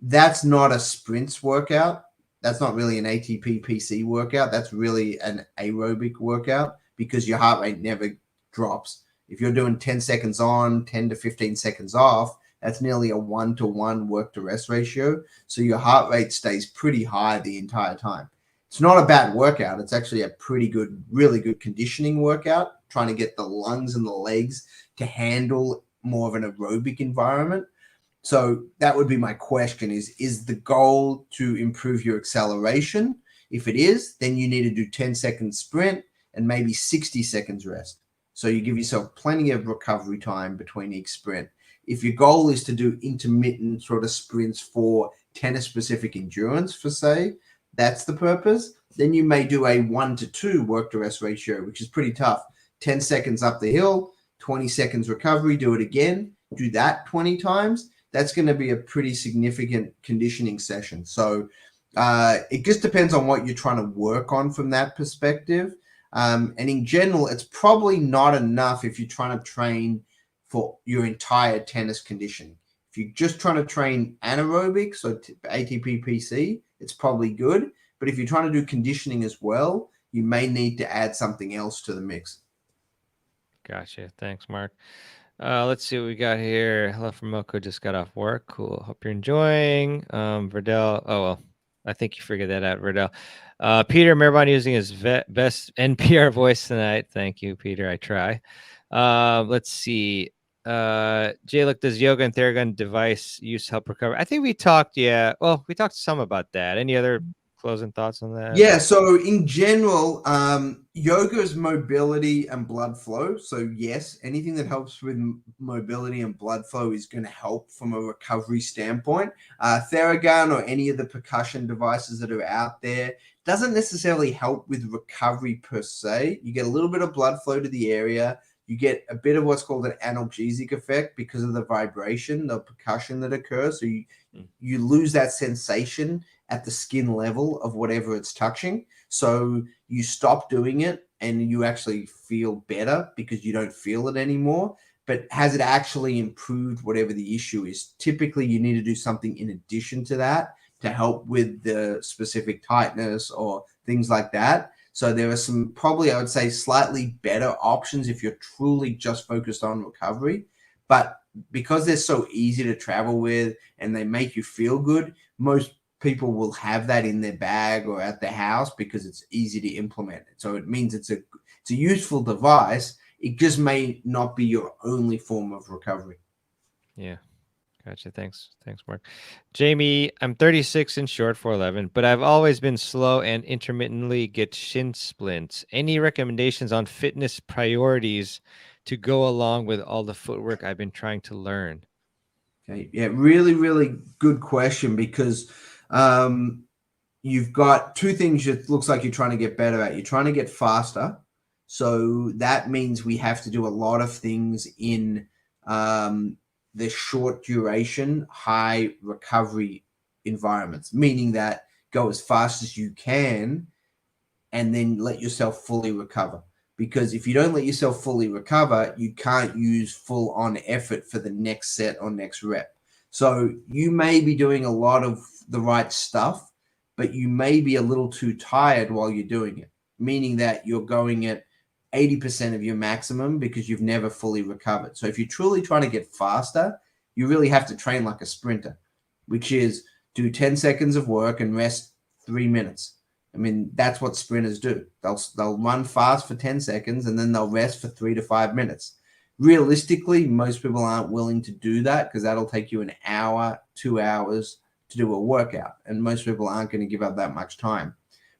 That's not a sprints workout. That's not really an ATP PC workout. That's really an aerobic workout because your heart rate never drops. If you're doing 10 seconds on, 10 to 15 seconds off, that's nearly a 1-to-1 work to rest ratio. So your heart rate stays pretty high the entire time. It's not a bad workout. It's actually a pretty good, really good conditioning workout, trying to get the lungs and the legs to handle more of an aerobic environment. So that would be my question is the goal to improve your acceleration? If it is, then you need to do 10-second sprint and maybe 60 seconds rest. So you give yourself plenty of recovery time between each sprint. If your goal is to do intermittent sort of sprints for tennis-specific endurance, for say, that's the purpose, then you may do a 1-to-2 work to rest ratio, which is pretty tough. 10 seconds up the hill, 20 seconds recovery, do it again, do that 20 times. That's going to be a pretty significant conditioning session. So it just depends on what you're trying to work on from that perspective. And in general, it's probably not enough if you're trying to train for your entire tennis conditioning. If you're just trying to train anaerobic, so ATP PC, it's probably good. But if you're trying to do conditioning as well, you may need to add something else to the mix. Gotcha. Thanks, Mark. Let's see what we got here. Hello from Moko, just got off work. Cool. Hope you're enjoying. Verdell. Oh, well, I think you figured that out, Verdell. Peter Maribon using his best NPR voice tonight. Thank you, Peter. I try. Let's see. Jay, look, does yoga and Theragon device use help recover? I think we talked, we talked some about that. Any other closing thoughts on that? Yeah, so in general, yoga is mobility and blood flow. So yes, anything that helps with mobility and blood flow is going to help from a recovery standpoint. Theragon or any of the percussion devices that are out there doesn't necessarily help with recovery per se. You get a little bit of blood flow to the area. You get a bit of what's called an analgesic effect because of the vibration, the percussion that occurs. So you lose that sensation at the skin level of whatever it's touching. So you stop doing it and you actually feel better because you don't feel it anymore. But has it actually improved whatever the issue is? Typically, you need to do something in addition to that to help with the specific tightness or things like that. So there are some probably, I would say, slightly better options if you're truly just focused on recovery. But because they're so easy to travel with and they make you feel good, most people will have that in their bag or at their house because it's easy to implement it. So it means it's a useful device. It just may not be your only form of recovery. Yeah. Gotcha. Thanks, Mark. Jamie, I'm 36 and short, 4'11", but I've always been slow and intermittently get shin splints. Any recommendations on fitness priorities to go along with all the footwork I've been trying to learn? Okay. Yeah, really, really good question because you've got two things it looks like you're trying to get better at. You're trying to get faster. So that means we have to do a lot of things in the short duration, high recovery environments, meaning that go as fast as you can and then let yourself fully recover. Because if you don't let yourself fully recover, you can't use full on effort for the next set or next rep. So you may be doing a lot of the right stuff, but you may be a little too tired while you're doing it, meaning that you're going at 80% of your maximum because you've never fully recovered. So if you're truly trying to get faster, you really have to train like a sprinter, which is do 10 seconds of work and rest 3 minutes. I mean, that's what sprinters do. They'll run fast for 10 seconds and then they'll rest for 3 to 5 minutes. Realistically, most people aren't willing to do that because that'll take you an hour, 2 hours to do a workout. And most people aren't going to give up that much time.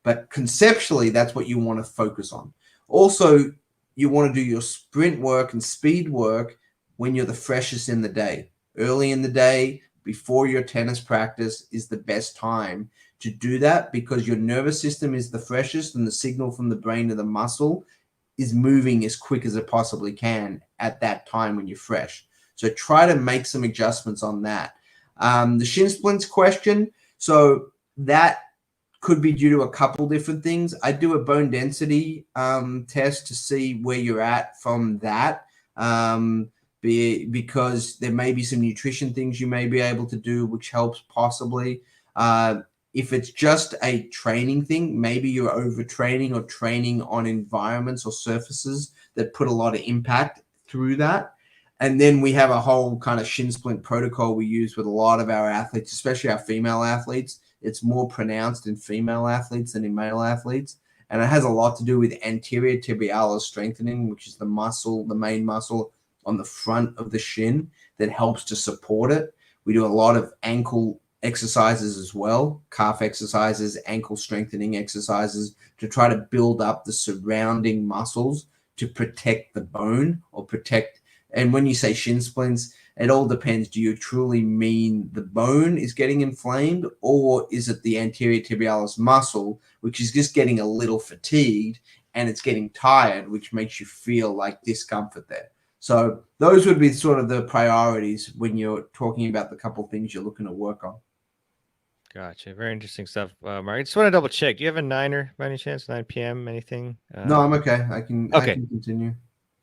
But conceptually, that's what you want to focus on. Also, you want to do your sprint work and speed work when you're the freshest in the day. Early in the day, before your tennis practice is the best time to do that because your nervous system is the freshest and the signal from the brain to the muscle is moving as quick as it possibly can at that time when you're fresh. So try to make some adjustments on that. The shin splints question, so that could be due to a couple different things. I do a bone density test to see where you're at from that, because there may be some nutrition things you may be able to do, which helps possibly. If it's just a training thing, maybe you're overtraining or training on environments or surfaces that put a lot of impact through that. And then we have a whole kind of shin splint protocol we use with a lot of our athletes, especially our female athletes. It's more pronounced in female athletes than in male athletes. And it has a lot to do with anterior tibialis strengthening, which is the muscle, the main muscle on the front of the shin that helps to support it. We do a lot of ankle exercises as well, calf exercises, ankle strengthening exercises to try to build up the surrounding muscles to protect the bone or protect. And when you say shin splints, it all depends. Do you truly mean the bone is getting inflamed, or is it the anterior tibialis muscle, which is just getting a little fatigued and it's getting tired, which makes you feel like discomfort there? So those would be sort of the priorities when you're talking about the couple things you're looking to work on. Gotcha. Very interesting stuff, Mark. I just want to double check. Do you have a 9 by any chance? 9 p.m. Anything? No, I'm okay. I can continue.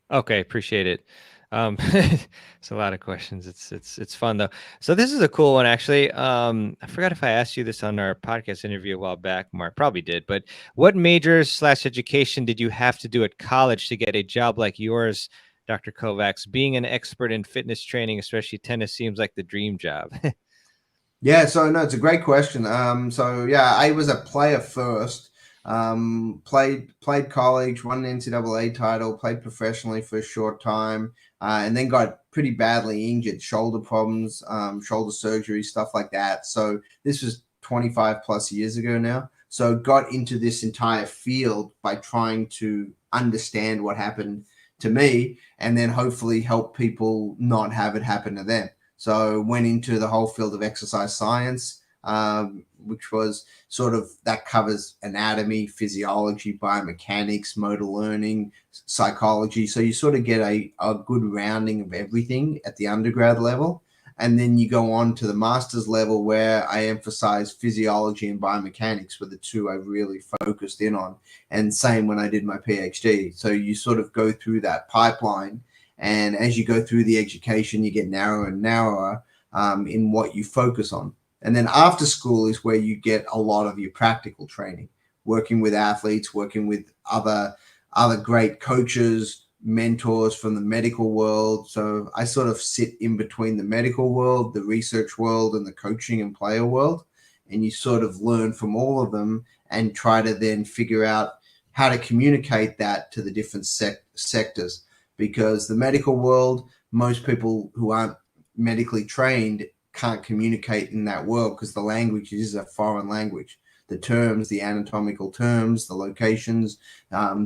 Okay, appreciate it. It's a lot of questions. It's fun though. So this is a cool one actually. I forgot if I asked you this on our podcast interview a while back, Mark. Probably did. But what majors / education did you have to do at college to get a job like yours, Dr. Kovacs? Being an expert in fitness training, especially tennis, seems like the dream job. Yeah, so no, it's a great question. So yeah, I was a player first. Played college, won an NCAA title, played professionally for a short time, and then got pretty badly injured, shoulder problems, shoulder surgery, stuff like that. So this was 25 plus years ago now. So got into this entire field by trying to understand what happened to me and then hopefully help people not have it happen to them. So went into the whole field of exercise science, which was sort of that covers anatomy, physiology, biomechanics, motor learning, psychology. So you sort of get a good rounding of everything at the undergrad level. And then you go on to the master's level where I emphasize physiology and biomechanics were the two I really focused in on. And same when I did my PhD. So you sort of go through that pipeline. And as you go through the education, you get narrower and narrower in what you focus on. And then after school is where you get a lot of your practical training, working with athletes, working with other great coaches, mentors from the medical world. So I sort of sit in between the medical world, the research world, and the coaching and player world. And you sort of learn from all of them and try to then figure out how to communicate that to the different sectors. Because the medical world, most people who aren't medically trained can't communicate in that world because the language is a foreign language. The terms, the anatomical terms, the locations,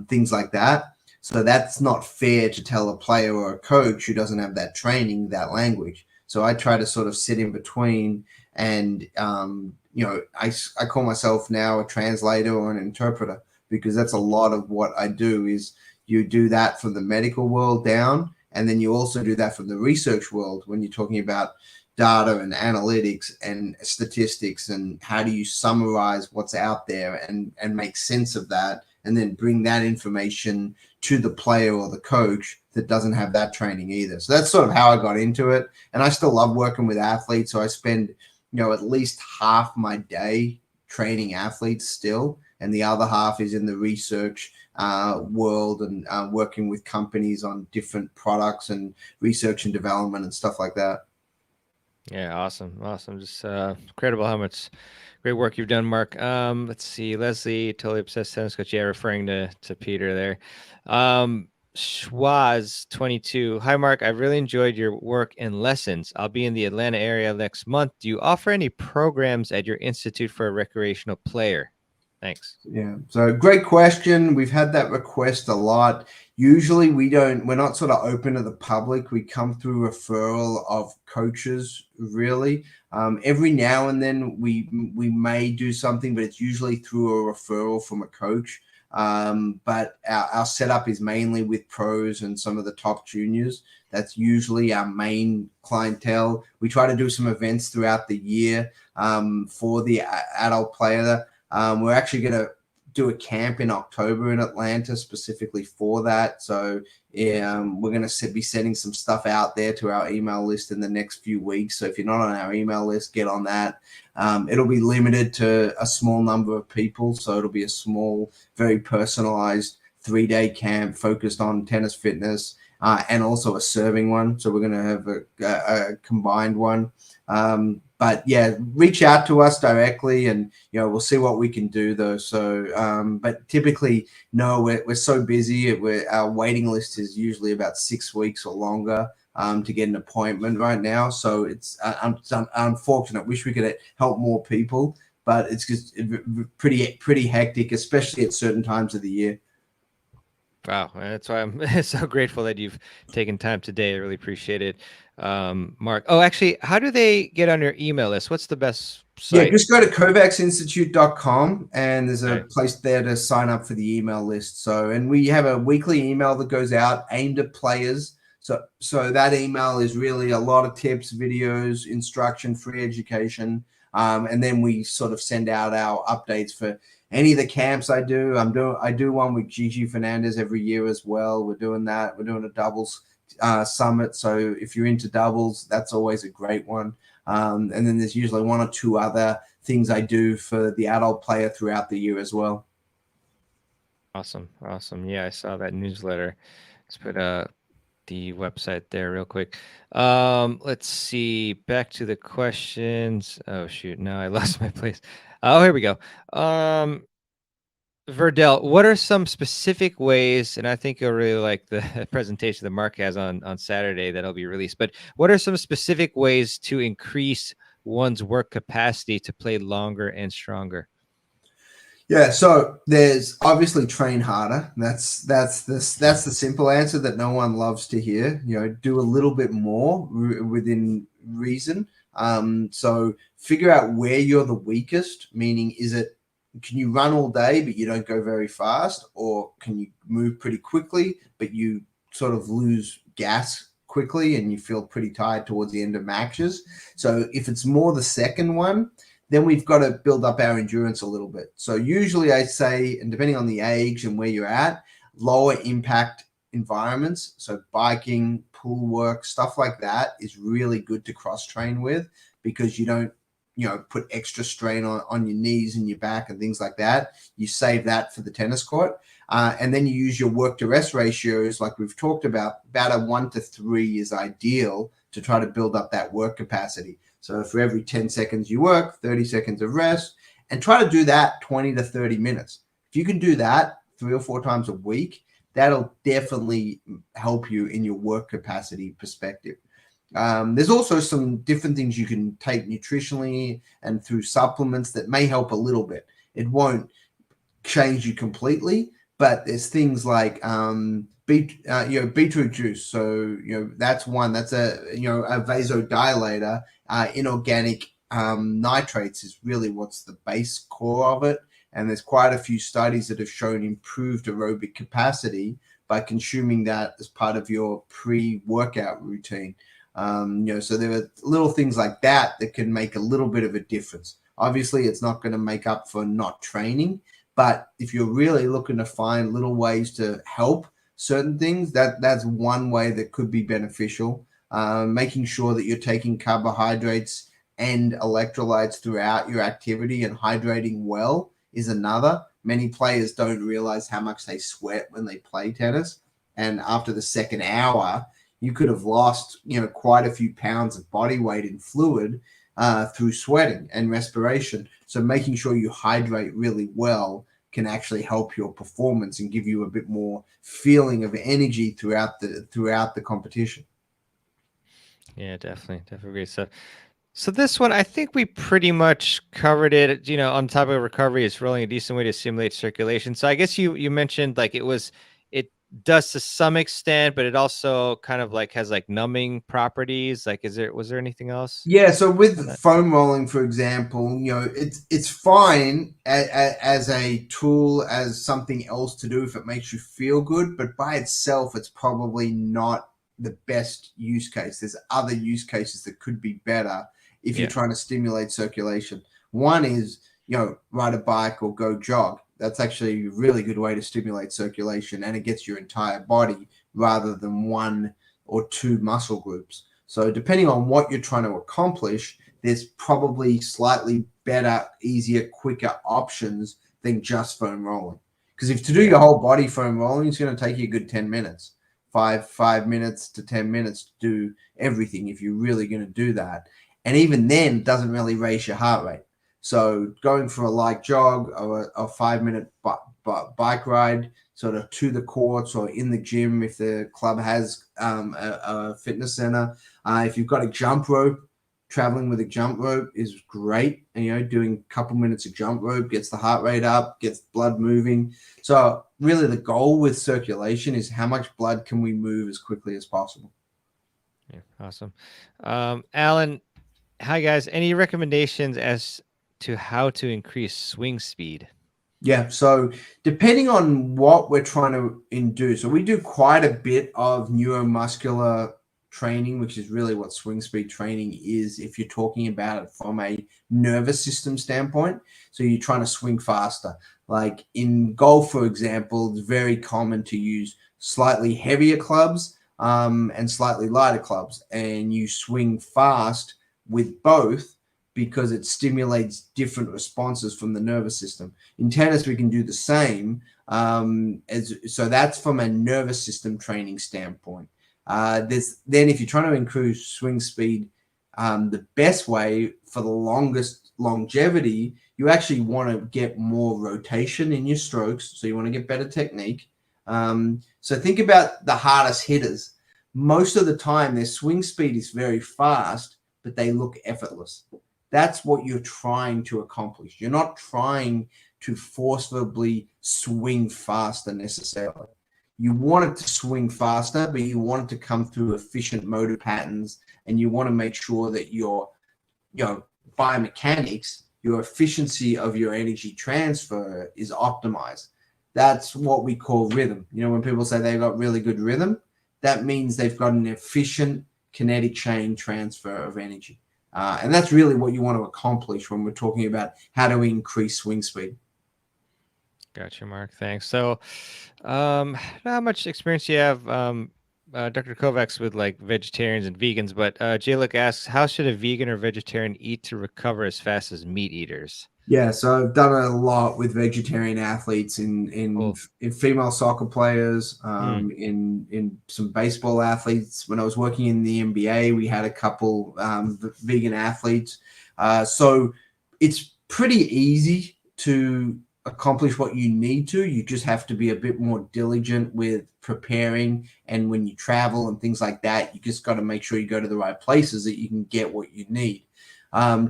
things like that. So that's not fair to tell a player or a coach who doesn't have that training, that language. So I try to sort of sit in between and, I call myself now a translator or an interpreter because that's a lot of what I do is you do that from the medical world down, and then you also do that from the research world when you're talking about data and analytics and statistics and how do you summarize what's out there and make sense of that and then bring that information to the player or the coach that doesn't have that training either. So that's sort of how I got into it. And I still love working with athletes. So I spend, at least half my day training athletes still, and the other half is in the research world and working with companies on different products and research and development and stuff like that. Yeah, awesome. Just incredible how much great work you've done, Mark. Let's see, Leslie, totally obsessed tennis coach. Yeah, referring to Peter there. Schwaz 22. Hi, Mark. I've really enjoyed your work and lessons. I'll be in the Atlanta area next month. Do you offer any programs at your institute for a recreational player? Thanks. Yeah. So great question. We've had that request a lot. Usually we're not sort of open to the public. We come through referral of coaches, really. Every now and then we may do something, but it's usually through a referral from a coach. But our setup is mainly with pros and some of the top juniors. That's usually our main clientele. We try to do some events throughout the year for the adult player. We're actually going to do a camp in October in Atlanta specifically for that. So we're going to be sending some stuff out there to our email list in the next few weeks. So if you're not on our email list, get on that. It'll be limited to a small number of people. So it'll be a small, very personalized 3-day camp focused on tennis fitness and also a serving one. So we're going to have a combined one. But yeah, reach out to us directly and, we'll see what we can do though. So, but typically, no, we're so busy. Our waiting list is usually about 6 weeks or longer to get an appointment right now. So it's unfortunate. Wish we could help more people, but it's just pretty hectic, especially at certain times of the year. Wow, that's why I'm so grateful that you've taken time today. I really appreciate it, Mark. Oh, actually, how do they get on your email list? What's the best site? Yeah, just go to kovacsinstitute.com and there's a place there to sign up for the email list. So, and we have a weekly email that goes out aimed at players. So that email is really a lot of tips, videos, instruction, free education. And then we sort of send out our updates for any of the camps I do. I do one with Gigi Fernandez every year as well. We're doing that. We're doing a doubles summit. So if you're into doubles, that's always a great one. And then there's usually 1 or 2 other things I do for the adult player throughout the year as well. Awesome. Yeah, I saw that newsletter. Let's put the website there real quick. Let's see. Back to the questions. Oh shoot, now I lost my place. Oh, here we go. Verdell, what are some specific ways, and I think you'll really like the presentation that Mark has on Saturday that'll be released, but what are some specific ways to increase one's work capacity to play longer and stronger? Yeah, so there's obviously train harder. That's the simple answer that no one loves to hear. Do a little bit more within reason. So figure out where you're the weakest, meaning can you run all day but you don't go very fast, or can you move pretty quickly but you sort of lose gas quickly and you feel pretty tired towards the end of matches? So if it's more the second one, then we've got to build up our endurance a little bit. So usually I say, and depending on the age and where you're at, lower impact environments, so biking, pool work, stuff like that is really good to cross train with, because you don't put extra strain on your knees and your back and things like that. You save that for the tennis court. And then you use your work to rest ratios, like we've talked about a 1 to 3 is ideal to try to build up that work capacity. So for every 10 seconds you work, 30 seconds of rest, and try to do that 20 to 30 minutes. If you can do that 3 or 4 times a week, that'll definitely help you in your work capacity perspective. There's also some different things you can take nutritionally and through supplements that may help a little bit. It won't change you completely, but there's things like beetroot juice. So that's one. That's a vasodilator. Inorganic nitrates is really what's the base core of it. And there's quite a few studies that have shown improved aerobic capacity by consuming that as part of your pre-workout routine. So there are little things like that can make a little bit of a difference. Obviously, it's not going to make up for not training, but if you're really looking to find little ways to help certain things, that's one way that could be beneficial. Making sure that you're taking carbohydrates and electrolytes throughout your activity, and hydrating well is another. Many players don't realize how much they sweat when they play tennis. And after the second hour, you could have lost, quite a few pounds of body weight in fluid through sweating and respiration. So making sure you hydrate really well can actually help your performance and give you a bit more feeling of energy throughout the competition. Yeah, definitely agree. So this one, I think we pretty much covered it. On top of recovery, it's really a decent way to stimulate circulation. So I guess you mentioned like it does to some extent, but it also kind of like has like numbing properties. Like, was there anything else? Yeah, so with foam rolling, for example, it's fine as a tool, as something else to do if it makes you feel good, but by itself, it's probably not the best use case. There's other use cases that could be better if you're trying to stimulate circulation. One is, ride a bike or go jog. That's actually a really good way to stimulate circulation, and it gets your entire body rather than one or two muscle groups. So depending on what you're trying to accomplish, there's probably slightly better, easier, quicker options than just foam rolling. Because if to do your whole body foam rolling, it's going to take you a good 10 minutes, 5 minutes to 10 minutes to do everything if you're really going to do that. And even then, it doesn't really raise your heart rate. So going for a light jog or a 5-minute bike ride, sort of to the courts or in the gym if the club has a fitness center. If you've got a jump rope, traveling with a jump rope is great. And, doing a couple minutes of jump rope gets the heart rate up, gets blood moving. So really the goal with circulation is how much blood can we move as quickly as possible. Yeah, awesome. Alan, hi guys. Any recommendations as to how to increase swing speed? Yeah, so depending on what we're trying to induce, so we do quite a bit of neuromuscular training, which is really what swing speed training is if you're talking about it from a nervous system standpoint. So you're trying to swing faster. Like in golf, for example, it's very common to use slightly heavier clubs and slightly lighter clubs, and you swing fast with both because it stimulates different responses from the nervous system. In tennis, we can do the same. So that's from a nervous system training standpoint. Then if you're trying to increase swing speed, the best way for the longest longevity, you actually want to get more rotation in your strokes. So you want to get better technique. So think about the hardest hitters. Most of the time, their swing speed is very fast, but they look effortless. That's what you're trying to accomplish. You're not trying to forcibly swing faster necessarily. You want it to swing faster, but you want it to come through efficient motor patterns, and you want to make sure that your biomechanics, your efficiency of your energy transfer is optimized. That's what we call rhythm. When people say they've got really good rhythm, that means they've got an efficient kinetic chain transfer of energy. And that's really what you want to accomplish when we're talking about how to increase swing speed. Gotcha, Mark. Thanks. So, how much experience do you have, Dr. Kovacs, with like vegetarians and vegans? But Jalek asks, how should a vegan or vegetarian eat to recover as fast as meat eaters? Yeah, so I've done a lot with vegetarian athletes in female soccer players, in some baseball athletes. When I was working in the NBA, we had a couple vegan athletes. So it's pretty easy to accomplish what you need to. You just have to be a bit more diligent with preparing, and when you travel and things like that, you just got to make sure you go to the right places that you can get what you need.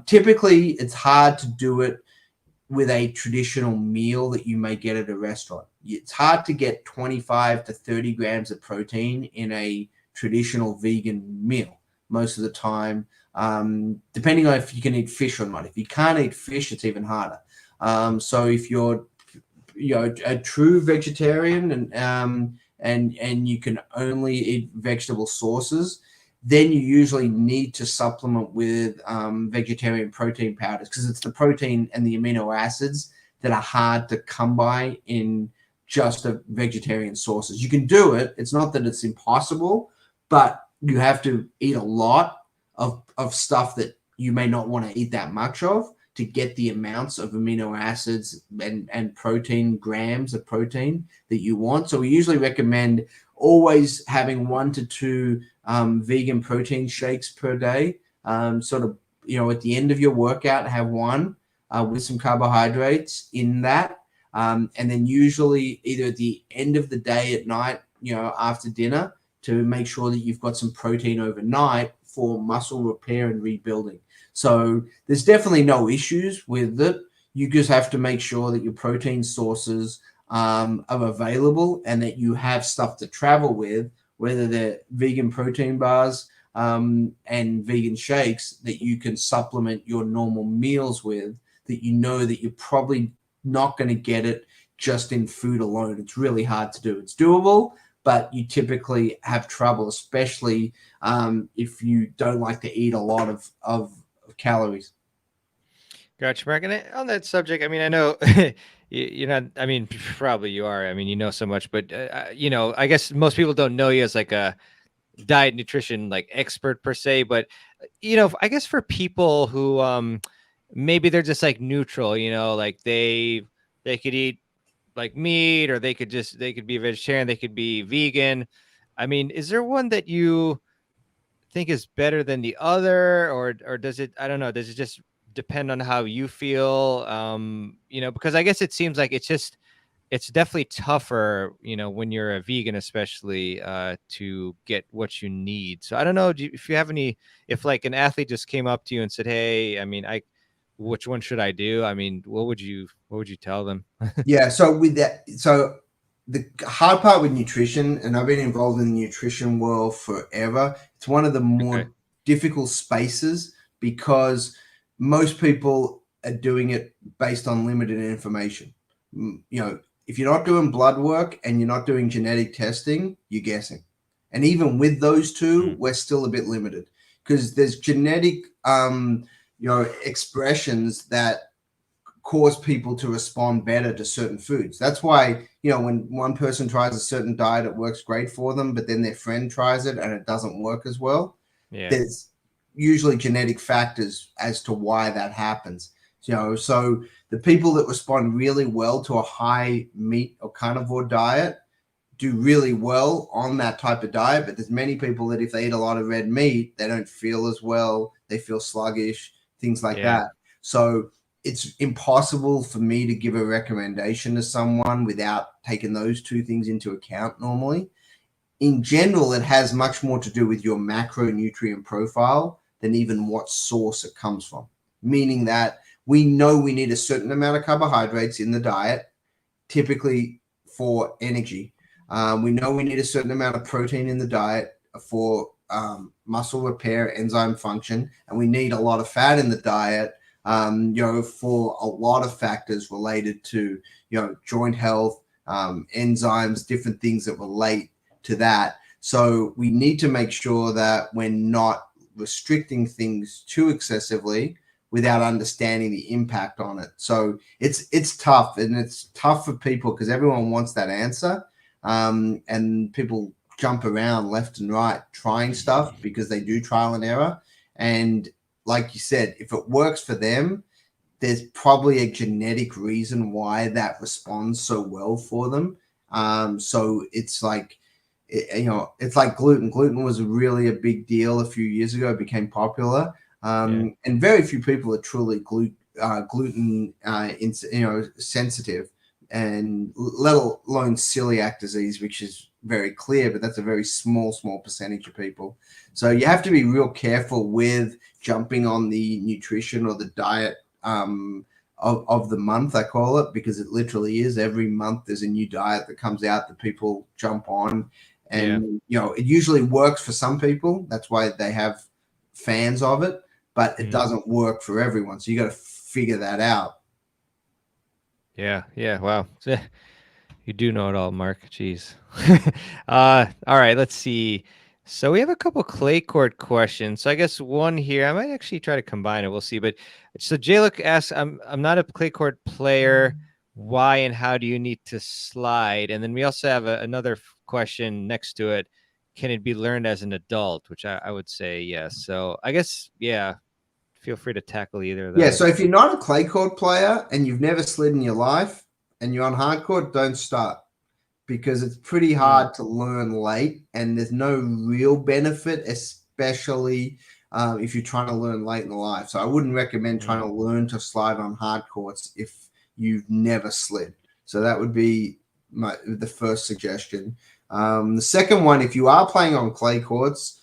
Typically, it's hard to do it with a traditional meal that you may get at a restaurant. It's hard to get 25 to 30 grams of protein in a traditional vegan meal most of the time, depending on if you can eat fish or not. If you can't eat fish, it's even harder. So if you're a true vegetarian and you can only eat vegetable sources, then you usually need to supplement with vegetarian protein powders, because it's the protein and the amino acids that are hard to come by in just a vegetarian sources. You can do it. It's not that it's impossible, but you have to eat a lot of stuff that you may not want to eat that much of to get the amounts of amino acids and protein, grams of protein that you want. So we usually recommend always having 1 to 2 vegan protein shakes per day. Sort of, at the end of your workout, have one with some carbohydrates in that. And then usually either at the end of the day at night, after dinner, to make sure that you've got some protein overnight for muscle repair and rebuilding. So there's definitely no issues with it. You just have to make sure that your protein sources are available and that you have stuff to travel with, whether they're vegan protein bars and vegan shakes that you can supplement your normal meals with, that that you're probably not going to get it just in food alone. It's really hard to do. It's doable, but you typically have trouble, especially if you don't like to eat a lot of calories. Gotcha, Mark. And on that subject, I mean, I know you're not, I mean, probably you are. I mean, you know so much, but, I guess most people don't know you as like a diet nutrition like expert per se, but, I guess for people who maybe they're just like neutral, like they could eat like meat, or they could be a vegetarian, they could be vegan. I mean, is there one that you think is better than the other, or does it, I don't know, does it just depend on how you feel? Because I guess it seems like it's definitely tougher, when you're a vegan, especially to get what you need. So I don't know if you have if like an athlete just came up to you and said, hey, I mean, which one should I do? I mean, what would you tell them? Yeah. So with that, the hard part with nutrition, and I've been involved in the nutrition world forever, it's one of the more Okay. difficult spaces because most people are doing it based on limited information. If you're not doing blood work and you're not doing genetic testing, you're guessing. And even with those two, we're still a bit limited because there's genetic, expressions that cause people to respond better to certain foods. That's why, when one person tries a certain diet, it works great for them, but then their friend tries it and it doesn't work as well. Yeah. There's usually genetic factors as to why that happens. So the people that respond really well to a high meat or carnivore diet do really well on that type of diet, but there's many people that if they eat a lot of red meat, they don't feel as well, they feel sluggish, things like Yeah. that. So it's impossible for me to give a recommendation to someone without taking those two things into account normally. In general, it has much more to do with your macronutrient profile than even what source it comes from, meaning that we know we need a certain amount of carbohydrates in the diet, typically for energy. We know we need a certain amount of protein in the diet for muscle repair, enzyme function, and we need a lot of fat in the diet, for a lot of factors related to, joint health, enzymes, different things that relate to that. So we need to make sure that we're not restricting things too excessively without understanding the impact on it. So it's tough, and it's tough for people because everyone wants that answer. And people jump around left and right trying stuff because they do trial and error. And like you said, if it works for them, there's probably a genetic reason why that responds so well for them. So it's like, it's like gluten. Gluten was really a big deal a few years ago. It became popular. And very few people are truly gluten sensitive, and let alone celiac disease, which is very clear, but that's a very small percentage of people. So you have to be real careful with jumping on the nutrition or the diet of the month, I call it, because it literally is. Every month there's a new diet that comes out that people jump on, and it usually works for some people. That's why they have fans of it, but it doesn't work for everyone. So you got to figure that out. Yeah. Wow. You do know it all, Mark. Jeez. All right. Let's see. So we have a couple clay court questions. So I guess one here, I might actually try to combine it. We'll see. But so J-Look asks, I'm not a clay court player. Why and how do you need to slide? And then we also have another question next to it. Can it be learned as an adult? Which I would say yes. So I guess, yeah, feel free to tackle either of Yeah, those. so if you're not a clay court player and you've never slid in your life and you're on hard court, don't start, because it's pretty hard to learn late and there's no real benefit, especially if you're trying to learn late in life. So I wouldn't recommend trying to learn to slide on hard courts if you've never slid. So that would be the first suggestion. The second one, if you are playing on clay courts,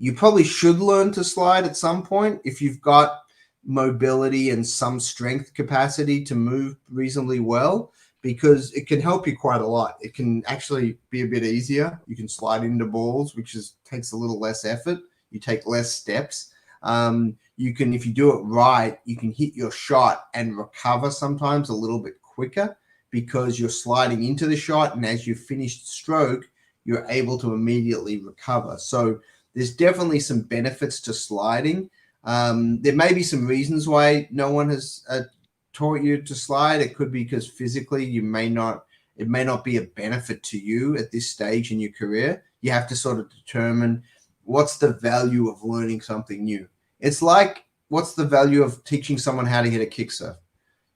you probably should learn to slide at some point if you've got mobility and some strength capacity to move reasonably well, because it can help you quite a lot. It can actually be a bit easier. You can slide into balls, which takes a little less effort. You take less steps. You can, if you do it right, you can hit your shot and recover sometimes a little bit quicker because you're sliding into the shot, and as you finish the stroke, you're able to immediately recover. So there's definitely some benefits to sliding. There may be some reasons why no one has taught you to slide. It could be because physically it may not be a benefit to you at this stage in your career. You have to sort of determine what's the value of learning something new. It's like, what's the value of teaching someone how to hit a kick serve?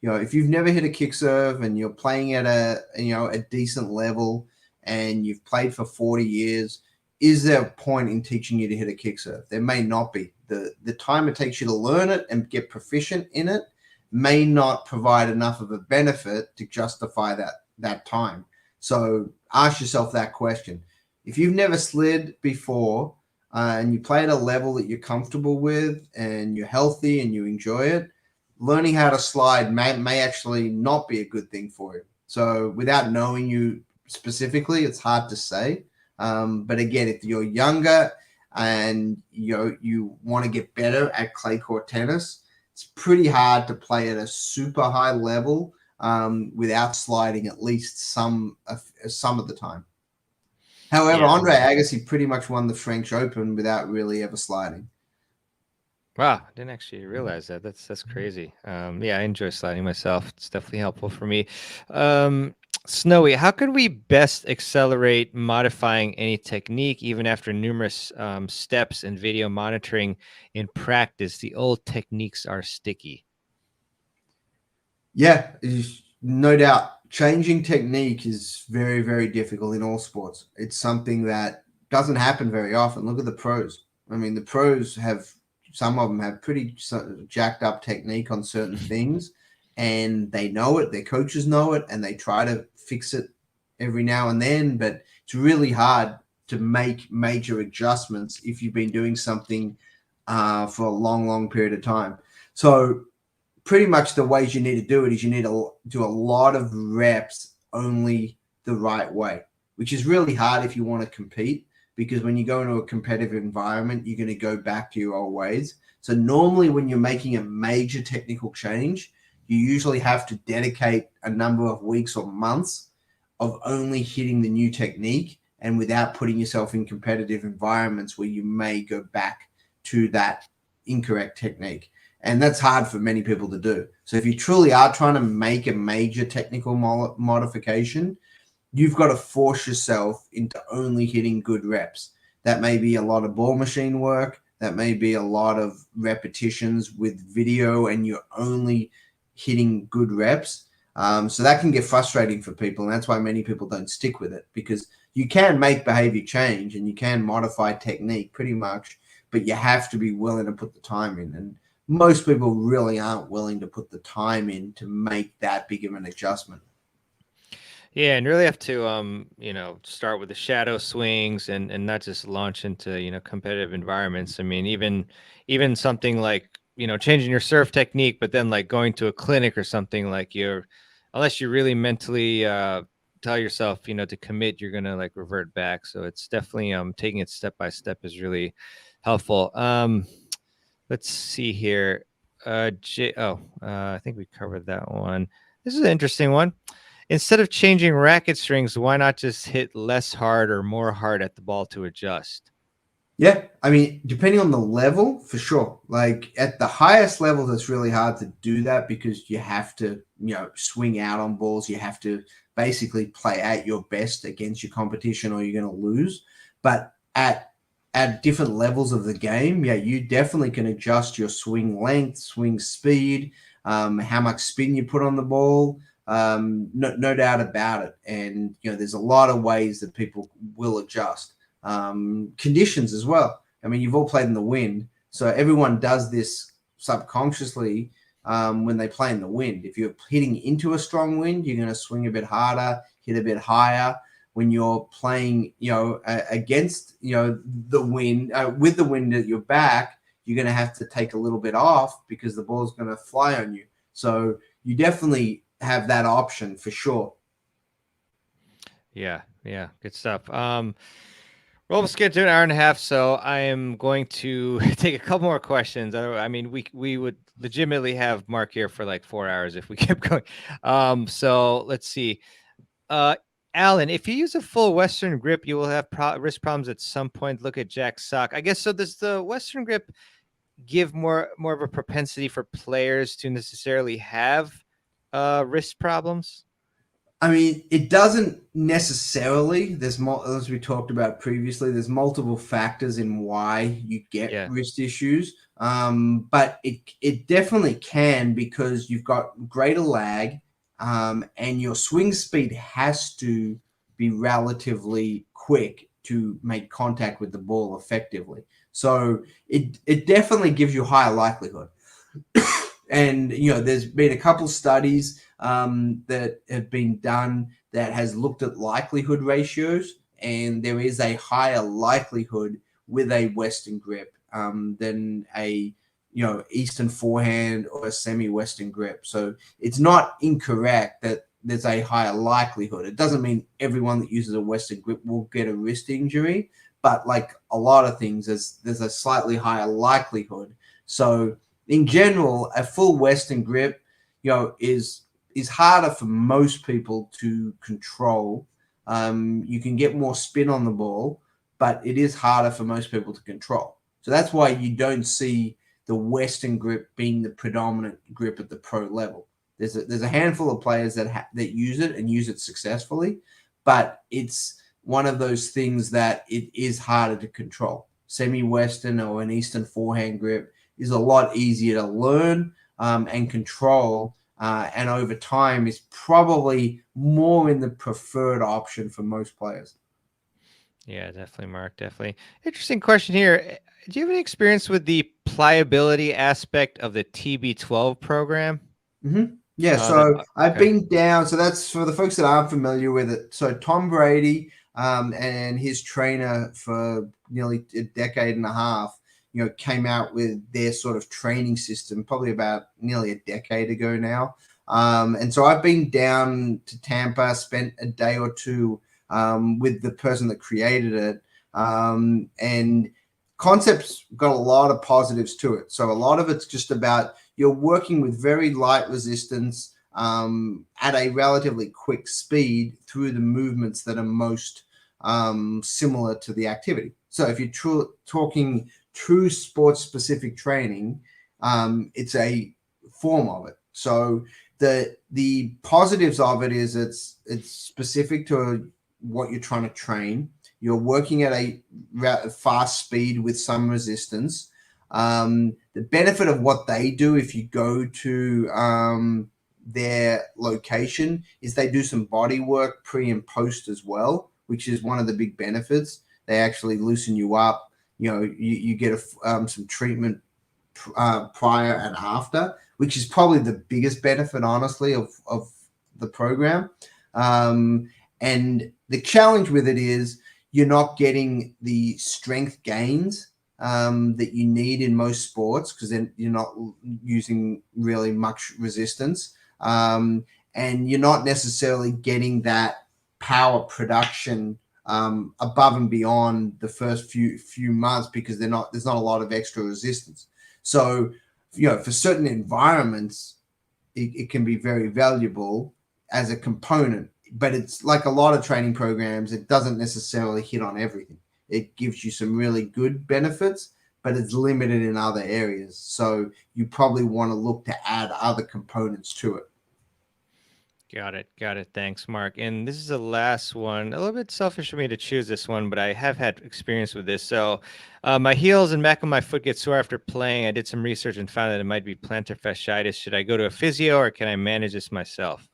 If you've never hit a kick serve and you're playing at a decent level and you've played for 40 years, is there a point in teaching you to hit a kick serve? There may not be. The time it takes you to learn it and get proficient in it may not provide enough of a benefit to justify that time. So ask yourself that question. If you've never slid before and you play at a level that you're comfortable with and you're healthy and you enjoy it, learning how to slide may actually not be a good thing for you. So without knowing you specifically, it's hard to say. But again, if you're younger and you want to get better at clay court tennis, it's pretty hard to play at a super high level without sliding at least some of the time. However, Andre Agassi pretty much won the French Open without really ever sliding. Wow, I didn't actually realize that. That's crazy. Yeah, I enjoy sliding myself. It's definitely helpful for me. Snowy, how could we best accelerate modifying any technique even after numerous steps and video monitoring in practice? The old techniques are sticky. Yeah, no doubt. Changing technique is very, very difficult in all sports. It's something that doesn't happen very often. Look at the pros. I mean, the pros some of them have pretty jacked up technique on certain things, and they know it. Their coaches know it, and they try to fix it every now and then. But it's really hard to make major adjustments if you've been doing something for a long, long period of time. So pretty much the ways you need to do it is you need to do a lot of reps only the right way, which is really hard if you want to compete, because when you go into a competitive environment, you're going to go back to your old ways. So normally when you're making a major technical change, you usually have to dedicate a number of weeks or months of only hitting the new technique and without putting yourself in competitive environments where you may go back to that incorrect technique. And that's hard for many people to do. So if you truly are trying to make a major technical modification, you've got to force yourself into only hitting good reps. That may be a lot of ball machine work. That may be a lot of repetitions with video, and you're only hitting good reps. So that can get frustrating for people. And that's why many people don't stick with it, because you can make behavior change and you can modify technique pretty much, but you have to be willing to put the time in. And most people really aren't willing to put the time in to make that big of an adjustment. Yeah, and really have to start with the shadow swings and not just launch into, competitive environments. I mean, even something like, changing your serve technique, but then like going to a clinic or something, like unless you really mentally tell yourself, to commit, you're gonna like revert back. So it's definitely taking it step by step is really helpful. Let's see here. I think we covered that one. This is an interesting one. Instead of changing racket strings, why not just hit less hard or more hard at the ball to adjust? Yeah, I mean, depending on the level, for sure. Like at the highest levels, it's really hard to do that because you have to, swing out on balls. You have to basically play at your best against your competition or you're going to lose. But at at different levels of the game, yeah, you definitely can adjust your swing length, swing speed, how much spin you put on the ball. No doubt about it. And there's a lot of ways that people will adjust. Conditions as well. I mean, you've all played in the wind, so everyone does this subconsciously when they play in the wind. If you're hitting into a strong wind, you're going to swing a bit harder, hit a bit higher. When you're playing, against, the wind, with the wind at your back, you're going to have to take a little bit off because the ball's going to fly on you. So you definitely have that option for sure. Yeah, good stuff. We're almost getting to an hour and a half, so I am going to take a couple more questions. I mean, we would legitimately have Mark here for like 4 hours if we kept going. So let's see. Alan, if you use a full Western grip, you will have wrist problems at some point. Look at Jack's sock. I guess so. Does the Western grip give more of a propensity for players to necessarily have wrist problems? I mean, it doesn't necessarily. There's more, as we talked about previously. There's multiple factors in why you get wrist issues, but it definitely can because you've got greater lag, and your swing speed has to be relatively quick to make contact with the ball effectively. So it definitely gives you higher likelihood. And there's been a couple studies that have been done that has looked at likelihood ratios, and there is a higher likelihood with a Western grip than a Eastern forehand or a semi-Western grip. So it's not incorrect that there's a higher likelihood. It doesn't mean everyone that uses a Western grip will get a wrist injury, but like a lot of things, there's a slightly higher likelihood. So in general, a full Western grip, is harder for most people to control. You can get more spin on the ball, but it is harder for most people to control. So that's why you don't see the Western grip being the predominant grip at the pro level. There's a handful of players that use it and use it successfully, but it's one of those things that it is harder to control. Semi-Western or an Eastern forehand grip is a lot easier to learn and control, and over time is probably more in the preferred option for most players. Yeah, definitely, Mark. Definitely. Interesting question here. Do you have any experience with the pliability aspect of the TB12 program? Mm-hmm. Yeah, so I've been down. So that's for the folks that aren't familiar with it. So Tom Brady and his trainer for nearly a decade and a half, came out with their sort of training system probably about nearly a decade ago now. And so I've been down to Tampa, spent a day or two with the person that created it. And concept's got a lot of positives to it. So a lot of it's just about you're working with very light resistance at a relatively quick speed through the movements that are most similar to the activity. So if you're talking true sports-specific training, it's a form of it. So the positives of it is it's specific to what you're trying to train. You're working at a fast speed with some resistance. The benefit of what they do, if you go to their location, is they do some body work pre and post as well, which is one of the big benefits. They actually loosen you up. You get some treatment prior and after, which is probably the biggest benefit, honestly, of the program. And the challenge with it is you're not getting the strength gains that you need in most sports because then you're not using really much resistance. And you're not necessarily getting that power production above and beyond the first few months because there's not a lot of extra resistance. So, for certain environments, it can be very valuable as a component, but it's like a lot of training programs, it doesn't necessarily hit on everything. It gives you some really good benefits, but it's limited in other areas. So you probably want to look to add other components to it. Got it. Got it. Thanks, Mark. And this is the last one. A little bit selfish for me to choose this one, but I have had experience with this. So, my heels and back of my foot get sore after playing. I did some research and found that it might be plantar fasciitis. Should I go to a physio or can I manage this myself?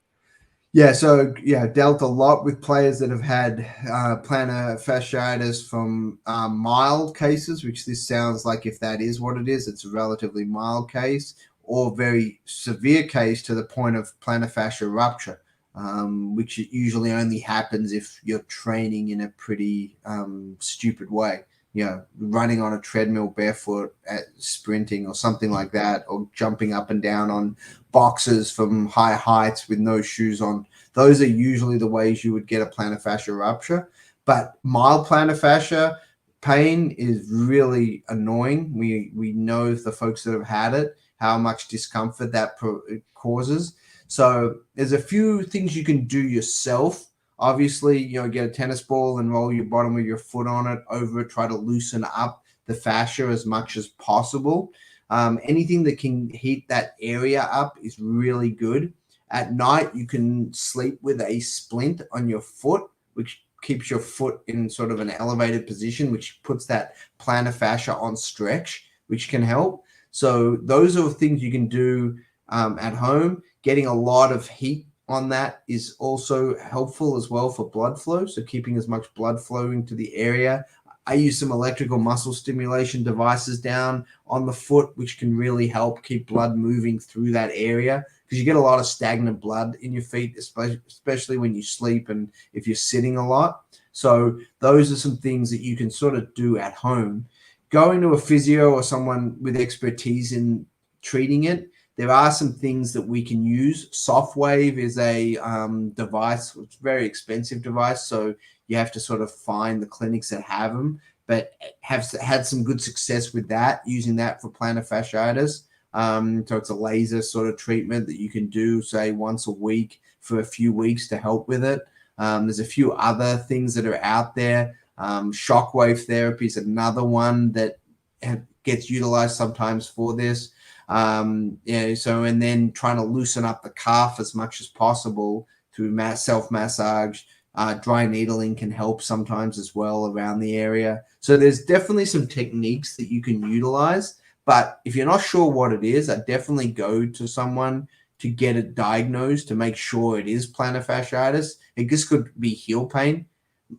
Yeah, so yeah, dealt a lot with players that have had plantar fasciitis from mild cases, which this sounds like if that is what it is, it's a relatively mild case, or very severe case to the point of plantar fascia rupture, which usually only happens if you're training in a pretty stupid way. You know, running on a treadmill barefoot at sprinting or something like that, or jumping up and down on boxes from high heights with no shoes on. Those are usually the ways you would get a plantar fascia rupture. But mild plantar fascia pain is really annoying. We know the folks that have had it, how much discomfort that causes. So there's a few things you can do yourself. Obviously, get a tennis ball and roll your bottom of your foot on it over it. Try to loosen up the fascia as much as possible. Anything that can heat that area up is really good. At night, you can sleep with a splint on your foot, which keeps your foot in sort of an elevated position, which puts that plantar fascia on stretch, which can help. So those are things you can do at home. Getting a lot of heat on that is also helpful as well for blood flow. So keeping as much blood flow into the area. I use some electrical muscle stimulation devices down on the foot, which can really help keep blood moving through that area, because you get a lot of stagnant blood in your feet, especially when you sleep and if you're sitting a lot. So those are some things that you can sort of do at home. Going to a physio or someone with expertise in treating it, there are some things that we can use. Softwave is a device. It's a very expensive device, so you have to sort of find the clinics that have them, but have had some good success with that, using that for plantar fasciitis. So it's a laser sort of treatment that you can do, say, once a week for a few weeks to help with it. There's a few other things that are out there. Shockwave therapy is another one that gets utilized sometimes for this. So, and then trying to loosen up the calf as much as possible through self-massage. Dry needling can help sometimes as well around the area. So there's definitely some techniques that you can utilize. But if you're not sure what it is, I'd definitely go to someone to get it diagnosed to make sure it is plantar fasciitis. This could be heel pain.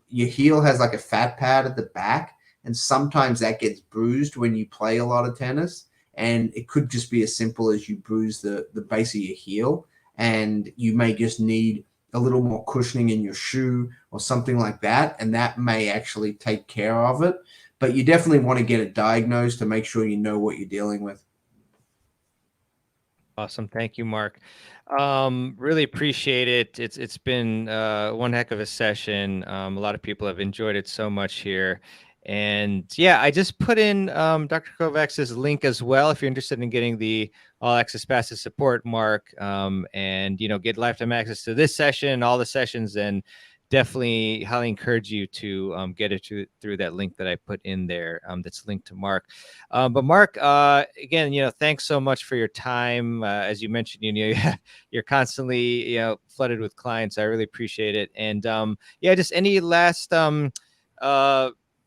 Your heel has like a fat pad at the back, and sometimes that gets bruised when you play a lot of tennis. And it could just be as simple as you bruise the base of your heel, and you may just need a little more cushioning in your shoe or something like that, and that may actually take care of it. But you definitely want to get it diagnosed to make sure you know what you're dealing with. Awesome. Thank you, Mark. Really appreciate it. It's been one heck of a session. A lot of people have enjoyed it so much here. And yeah, I just put in Dr. Kovacs's link as well if you're interested in getting the all access passive support, Mark, and get lifetime access to this session, all the sessions, and definitely highly encourage you to get it through that link that I put in there that's linked to Mark. But Mark, again, thanks so much for your time. As you mentioned, you're constantly, flooded with clients. I really appreciate it. And yeah, just any last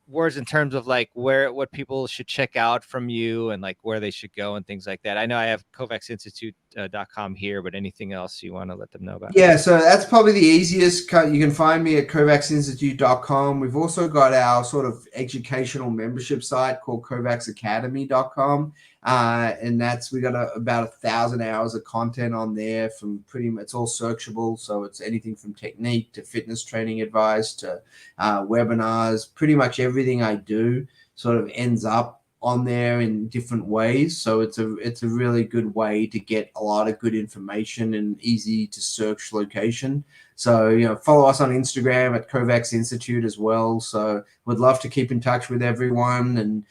words in terms of like what people should check out from you and like where they should go and things like that. I know I have kovacsinstitute.com here, but anything else you want to let them know about? Yeah, so that's probably the easiest. You can find me at kovacsinstitute.com. We've also got our sort of educational membership site called kovacsacademy.com. And we got about 1,000 hours of content on there from it's all searchable. So it's anything from technique to fitness training advice to webinars. Pretty much everything I do sort of ends up on there in different ways. So it's a really good way to get a lot of good information and easy to search location. So, follow us on Instagram at Kovacs Institute as well. So would love to keep in touch with everyone. And,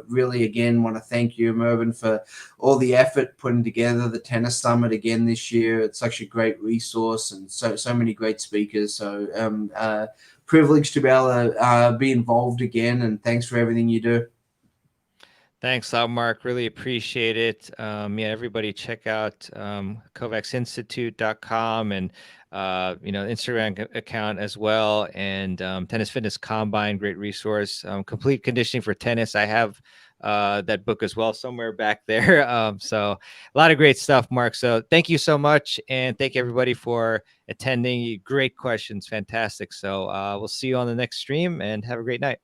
really, again, want to thank you, Mervyn, for all the effort putting together the tennis summit again this year. It's such a great resource and so many great speakers. So privileged to be able to be involved again. And thanks for everything you do. Thanks a lot, Mark. Really appreciate it. Yeah, everybody check out kovacsinstitute.com and Instagram account as well. And Tennis Fitness Combine, great resource. Complete Conditioning for Tennis. I have that book as well somewhere back there. So a lot of great stuff, Mark. So thank you so much. And thank you everybody for attending. Great questions. Fantastic. So we'll see you on the next stream and have a great night.